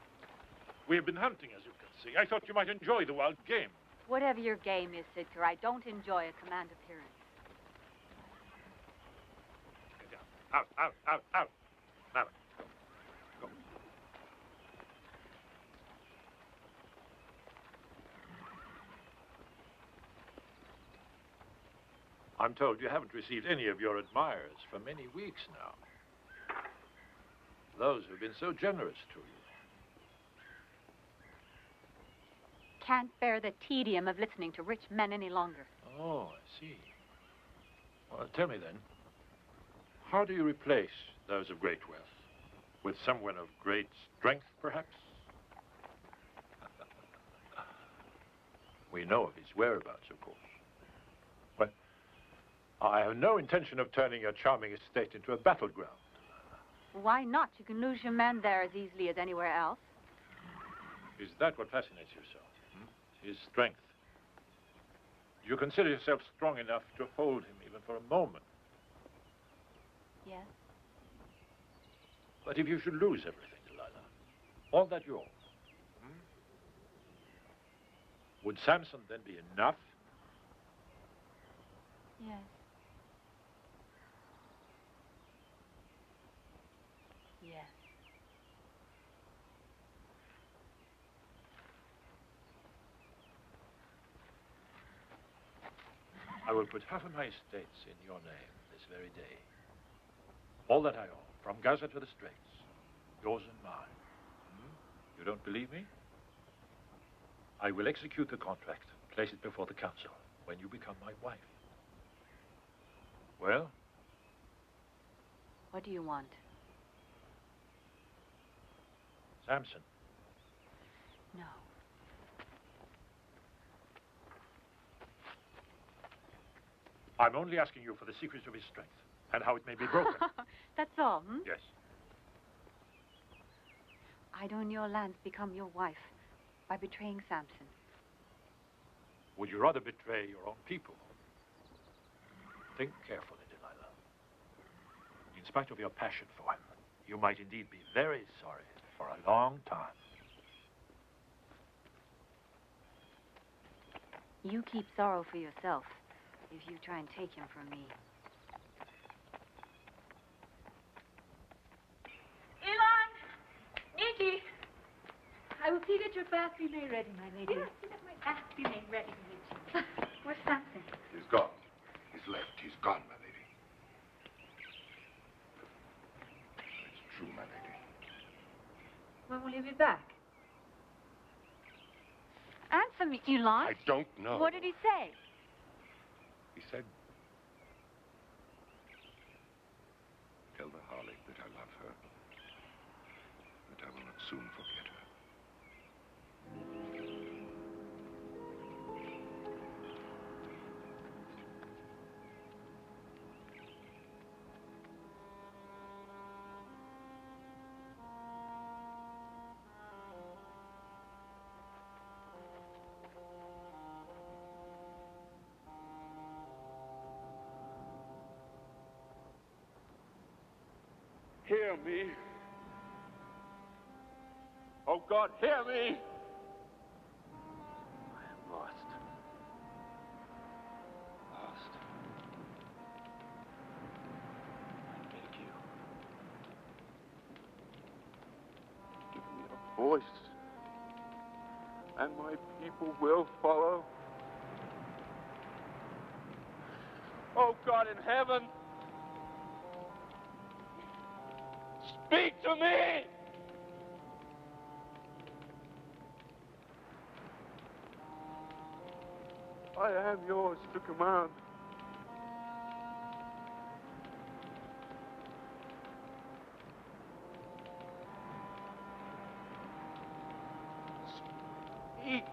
We have been hunting, as you can see. I thought you might enjoy the wild game. Whatever your game is, Sitka, I don't enjoy a command appearance. Get down. Out, out, out, out. Now, go. I'm told you haven't received any of your admirers for many weeks now. Those who've been so generous to you. Can't bear the tedium of listening to rich men any longer. Oh, I see. Well, tell me then, how do you replace those of great wealth? With someone of great strength, perhaps? We know of his whereabouts, of course. But I have no intention of turning your charming estate into a battleground. Why not? You can lose your men there as easily as anywhere else. Is that what fascinates you so? His strength. You consider yourself strong enough to hold him even for a moment. Yes. But if you should lose everything, Delilah, all that you own, would Samson then be enough? Yes. Yes. I will put half of my estates in your name this very day. All that I own, from Gaza to the Straits, yours and mine. You don't believe me? I will execute the contract, place it before the council, when you become my wife. Well? What do you want? Samson. No. I'm only asking you for the secrets of his strength and how it may be broken. That's all, Yes. I'd own your lands, become your wife, by betraying Samson. Would you rather betray your own people? Think carefully, Delilah. In spite of your passion for him, you might indeed be very sorry for a long time. You keep sorrow for yourself if you try and take him from me. Elon! Nikki! I will see that your bath be made ready, my lady. Yes, see that my bath be made ready, Nikki. Where's Samson? He's gone. He's left. He's gone, my lady. It's true, my lady. When will he be back? Answer me, Elon. I don't know. What did he say? He said, tell the harlot that I love her, that I will not soon forget her. Hear me. Oh, God, hear me. I am lost. Lost. I beg you. Give me a voice, and my people will follow. Oh, God in heaven. Speak to me! I am yours to command. Speak.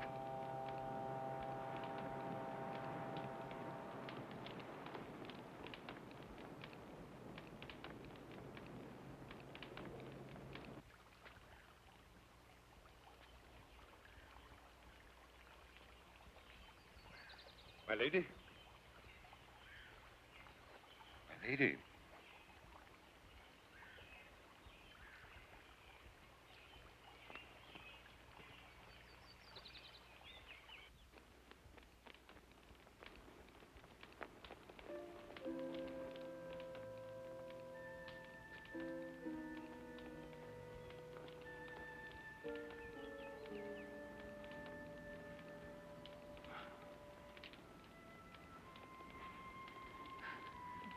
My lady? My lady?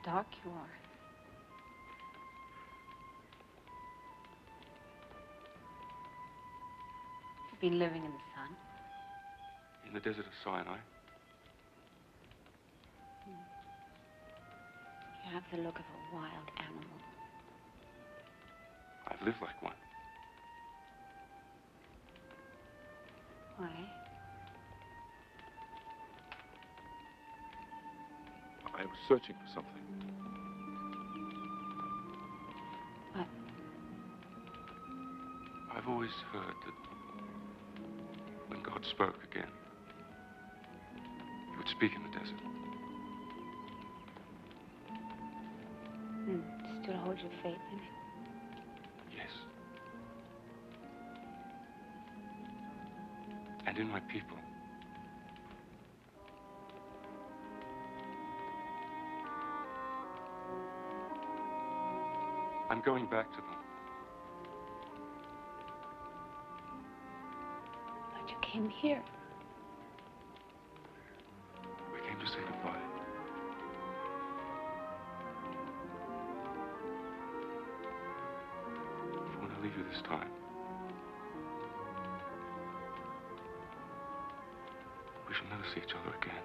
Dark you are. You've been living in the sun. In the desert of Sinai. You have the look of a wild animal. I've live like one. Why? I was searching for something. What? I've always heard that when God spoke again, he would speak in the desert. Still hold your faith in it? Yes. And in my people. I'm going back to them. But you came here. We came to say goodbye. When I leave you this time, we shall never see each other again.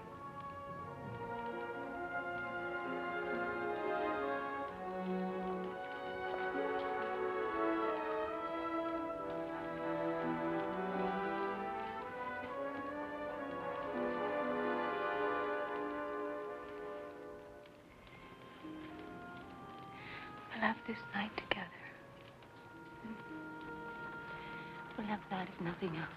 We'll have this night together. We'll have that if nothing else.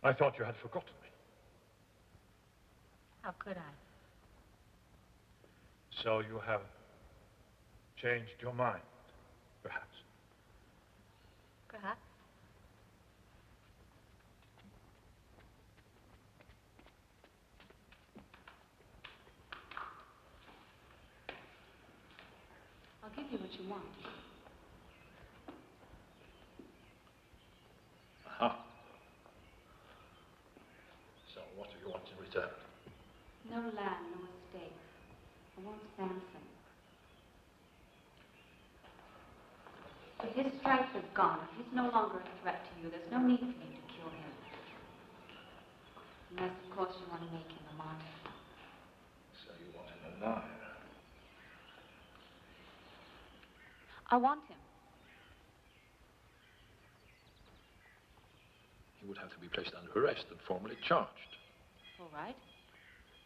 I thought you had forgotten me. How could I? So you have changed your mind, perhaps. Perhaps. I'll give you what you want. Aha. So what do you want in return? No land, no estate. I want Samson. If his strength is gone, if he's no longer a threat to you, there's no need for you to kill him. Unless, of course, you want to make him a martyr. So you want him alive? I want him. He would have to be placed under arrest and formally charged. All right.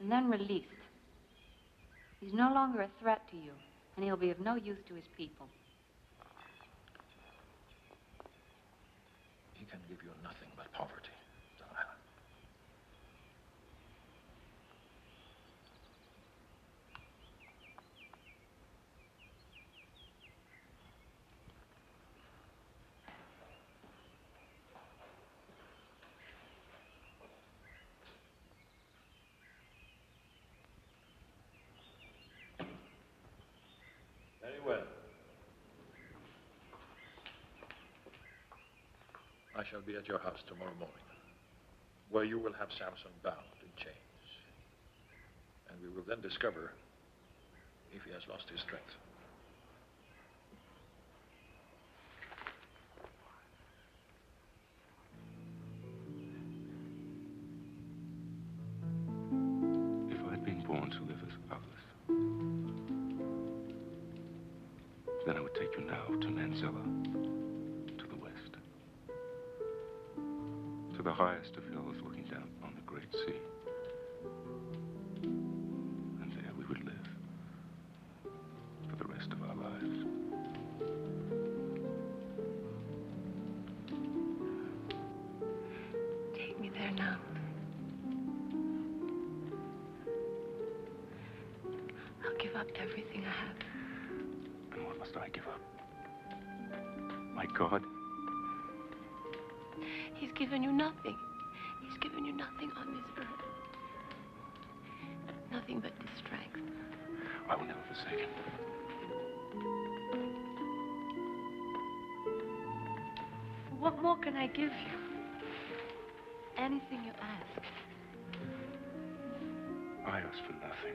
And then released. He's no longer a threat to you, and he'll be of no use to his people. He can give you nothing but poverty, Delilah. Very well. I shall be at your house tomorrow morning, where you will have Samson bound in chains. And we will then discover if he has lost his strength. If I'd been born to live as others, then I would take you now to Nanzella, to the west, to the highest of hills looking down on the great sea. And there we would live for the rest of our lives. Take me there now. I'll give up everything I have. And what must I give up? My God? He's given you nothing. He's given you nothing on this earth. Nothing but his strength. I will never forsake him. What more can I give you? Anything you ask. I ask for nothing.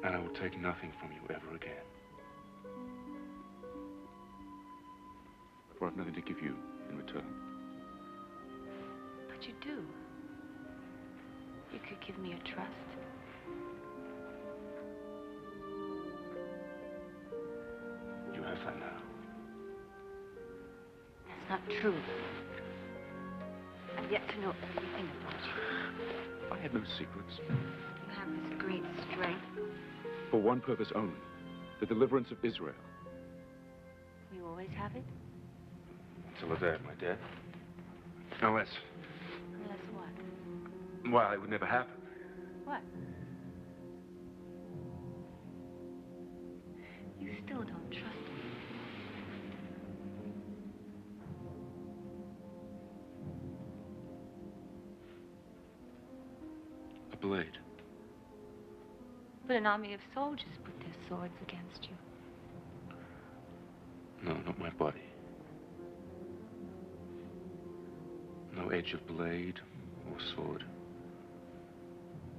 And I will take nothing from you ever again. For I've nothing to give you in return. But you do. You could give me a trust. You have that now. That's not true. I've yet to know everything about you. I had no secrets. You have this great strength. For one purpose only. The deliverance of Israel. You always have it? Until the day of my death. Unless... Unless what? Well, it would never happen. What? You still don't trust me. A blade. But an army of soldiers put their swords against you. No, not my body. No edge of blade or sword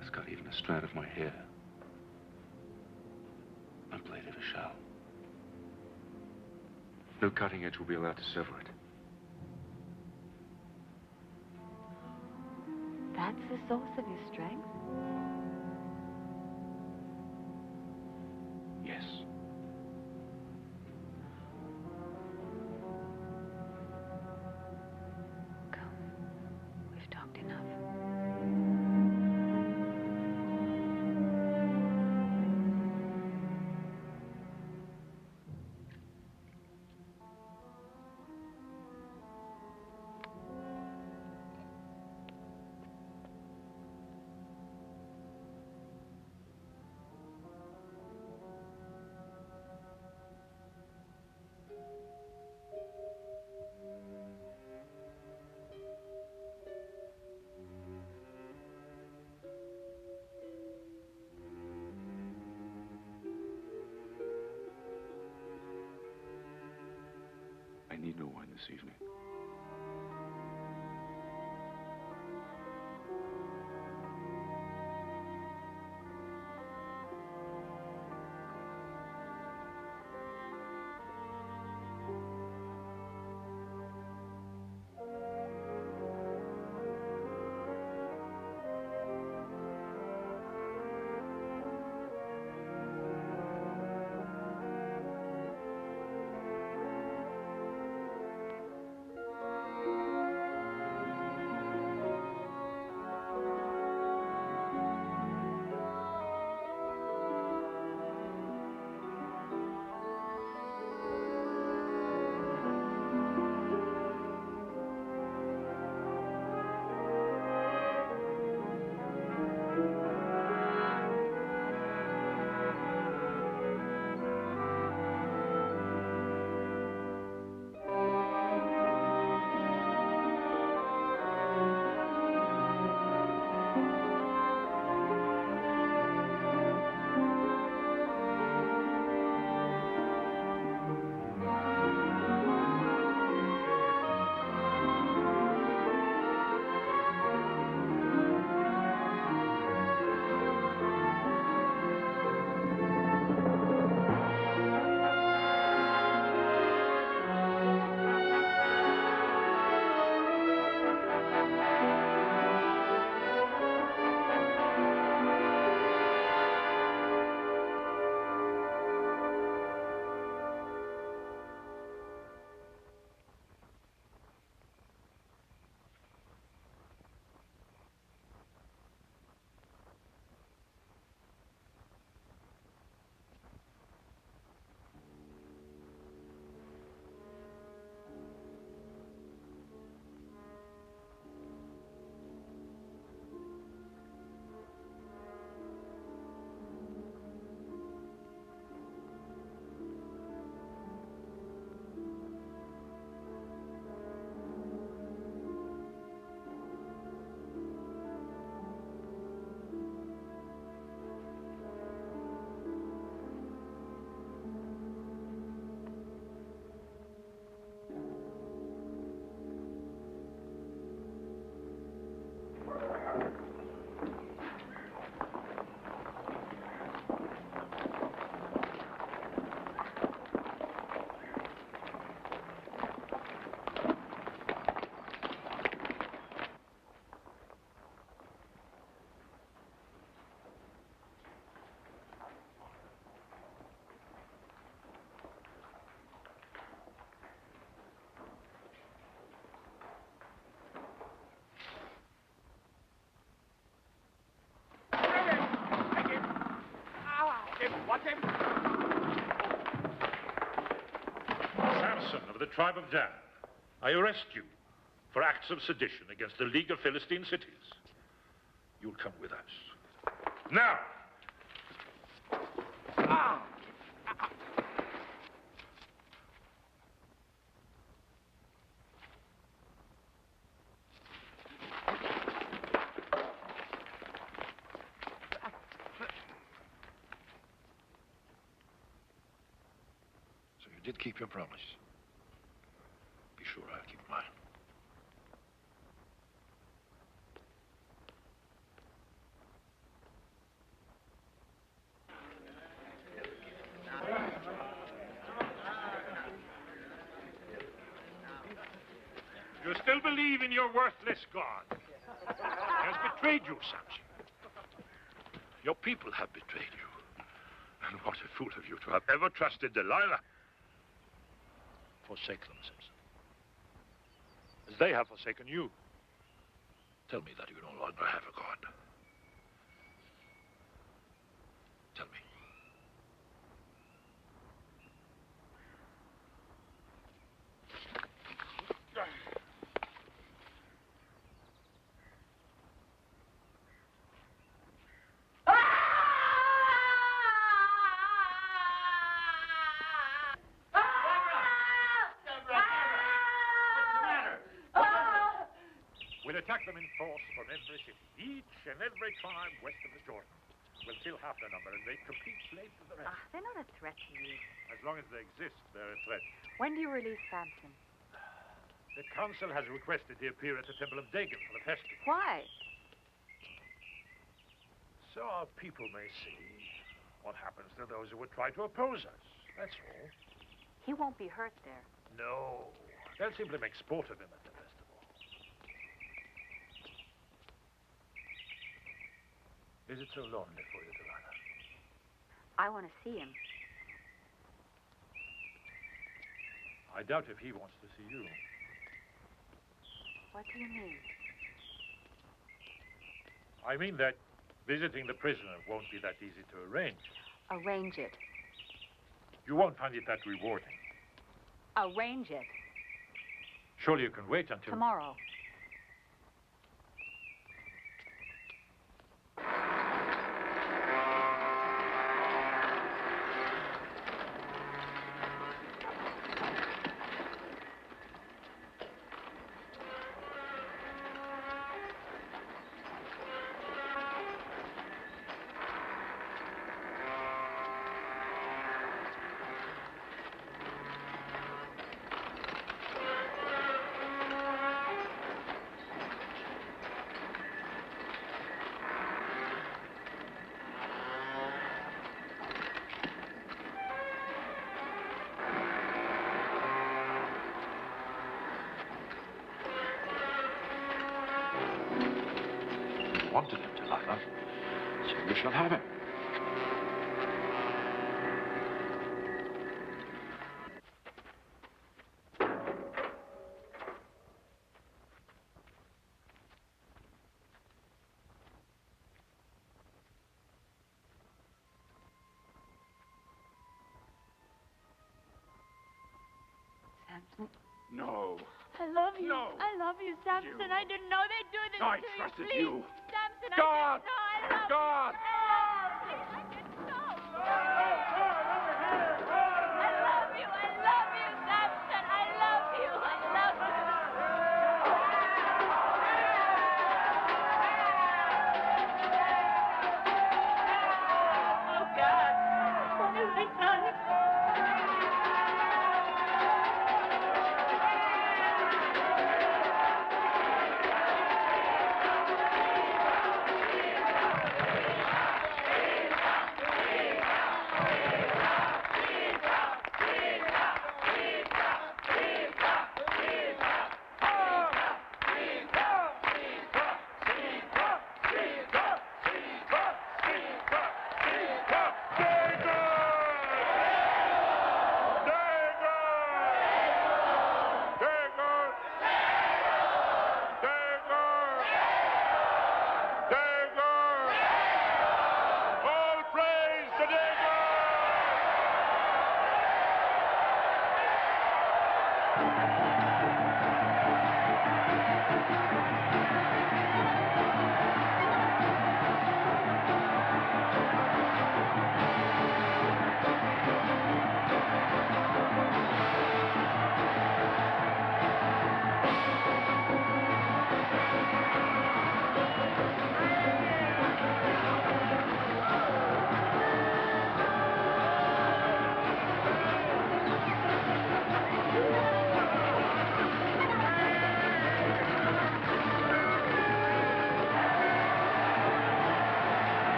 has cut even a strand of my hair. No blade ever shall. No cutting edge will be allowed to sever it. That's the source of your strength? Yes. We've talked enough. I need no wine this evening. Samson of the tribe of Dan, I arrest you for acts of sedition against the League of Philistine cities. You'll come with us. Now! So you did keep your promise. Be sure I'll keep mine. You still believe in your worthless God. He has betrayed you, Samson. Your people have betrayed you. And what a fool of you to have ever trusted Delilah. Forsake them, Samson. As they have forsaken you. Tell me that you no longer have a God. Tell me. We'll attack them in force from every city. Each and every tribe west of the Jordan. We'll kill half their number and make complete slaves of the rest. They're not a threat to you. As long as they exist, they're a threat. When do you release Samson? The council has requested he appear at the Temple of Dagon for the festival. Why? So our people may see what happens to those who would try to oppose us. That's all. He won't be hurt there. No. They'll simply make sport of him at the festival. Is it so lonely for you, Delilah? I want to see him. I doubt if he wants to see you. What do you mean? I mean that visiting the prisoner won't be that easy to arrange. Arrange it. You won't find it that rewarding. Arrange it. Surely you can wait until... Tomorrow. Wanted him, Delilah. So you shall have him. Samson? No. I love you. No. I love you, Samson. You. I didn't know they'd do this I to you. trusted Please. you. Samson, God. I didn't know. I love God. you. Oh, please, I didn't know. I love you. I love you, Samson. I love you. I love you. Oh, God. What have I done?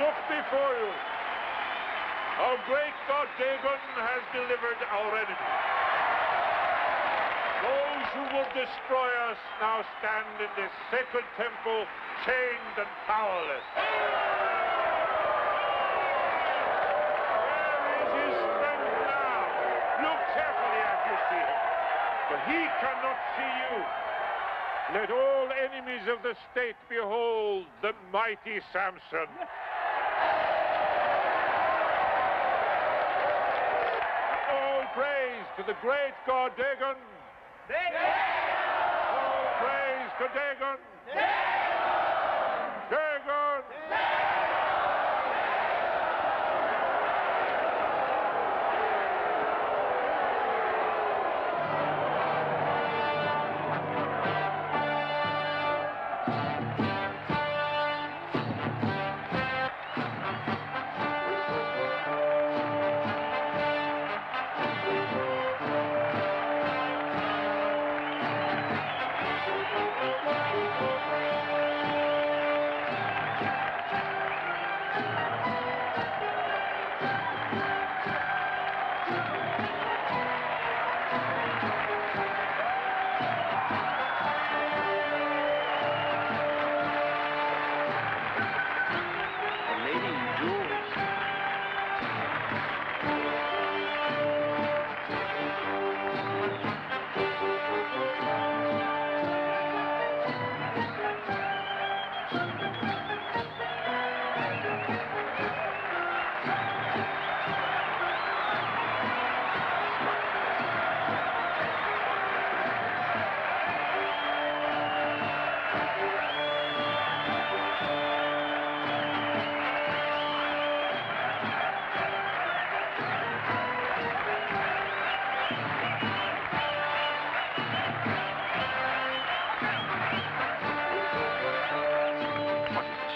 Look before you. Our great God Dagon has delivered our enemy. Those who would destroy us now stand in this sacred temple, chained and powerless. Where is his strength now? Look carefully as you see him, for he cannot see you. Let all enemies of the state behold the mighty Samson. All praise to the great god Dagon. All praise to Dagon. Dagon.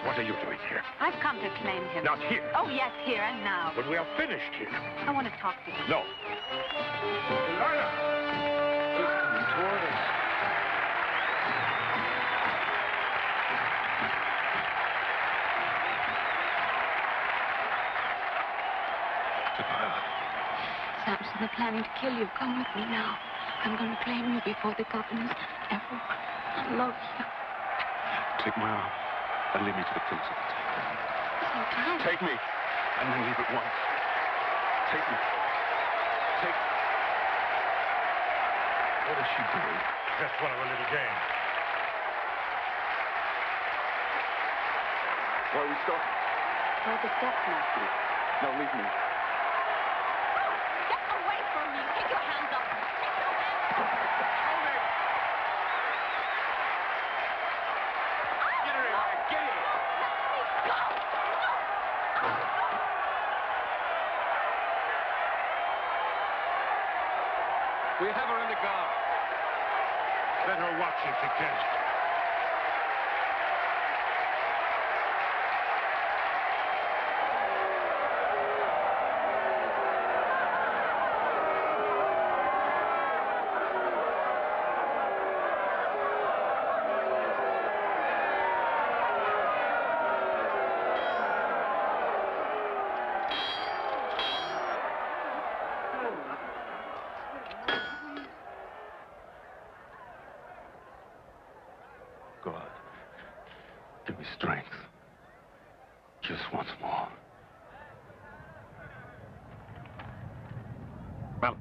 What are you doing here? I've come to claim him. Not here. Oh, yes, here and now. But we are finished here. I want to talk to him. No. Delilah! He's coming toward us. Delilah. Samson, they're planning to kill you. Come with me now. I'm going to claim you before the governors. Everyone. I love you. Take my arm and lead me to the crimson table. Take me, and then leave at once. Take me. Take me. What is she doing? Just one of a little game. Why are we stopping? Where the steps must be. No, leave me. Get away from me. Take your hands up. Take your hands up. Get her in there. Get in. We have her under guard. Let her watch if she can. God, give me strength. Just once more. Well.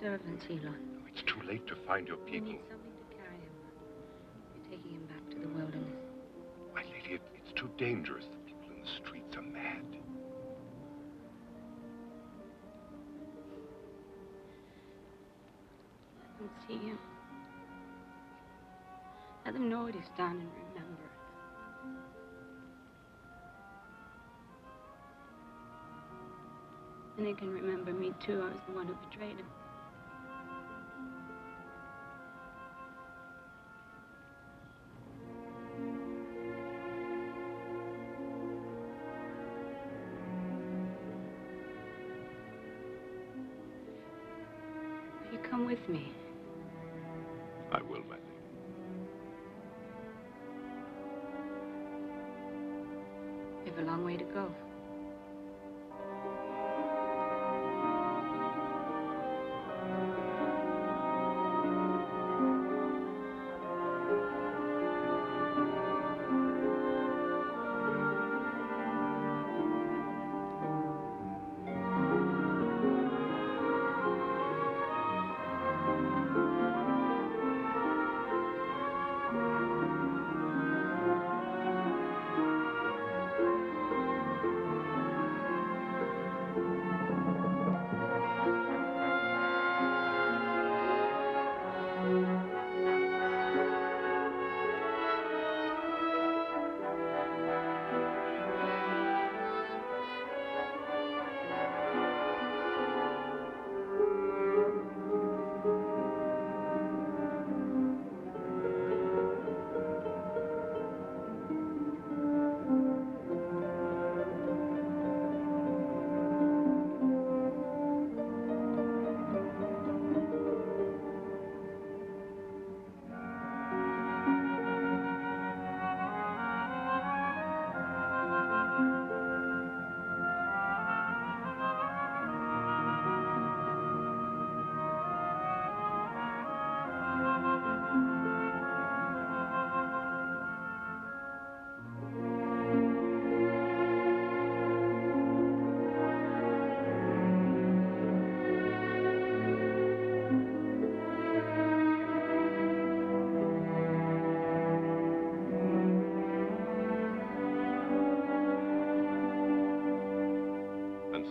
servants, Elon. It's too late to find your We people. need something to carry him. We're taking him back to the wilderness. My lady, it's too dangerous. The people in the streets are mad. Let them see him. Let them know it is done and remember it. And they can remember me, too. I was the one who betrayed him. Will you come with me? I will, my lady. We have a long way to go.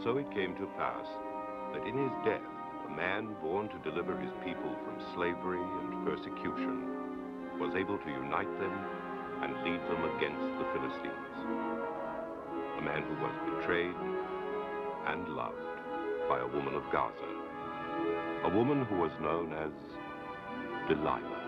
So it came to pass that in his death, a man born to deliver his people from slavery and persecution was able to unite them and lead them against the Philistines. A man who was betrayed and loved by a woman of Gaza, a woman who was known as Delilah.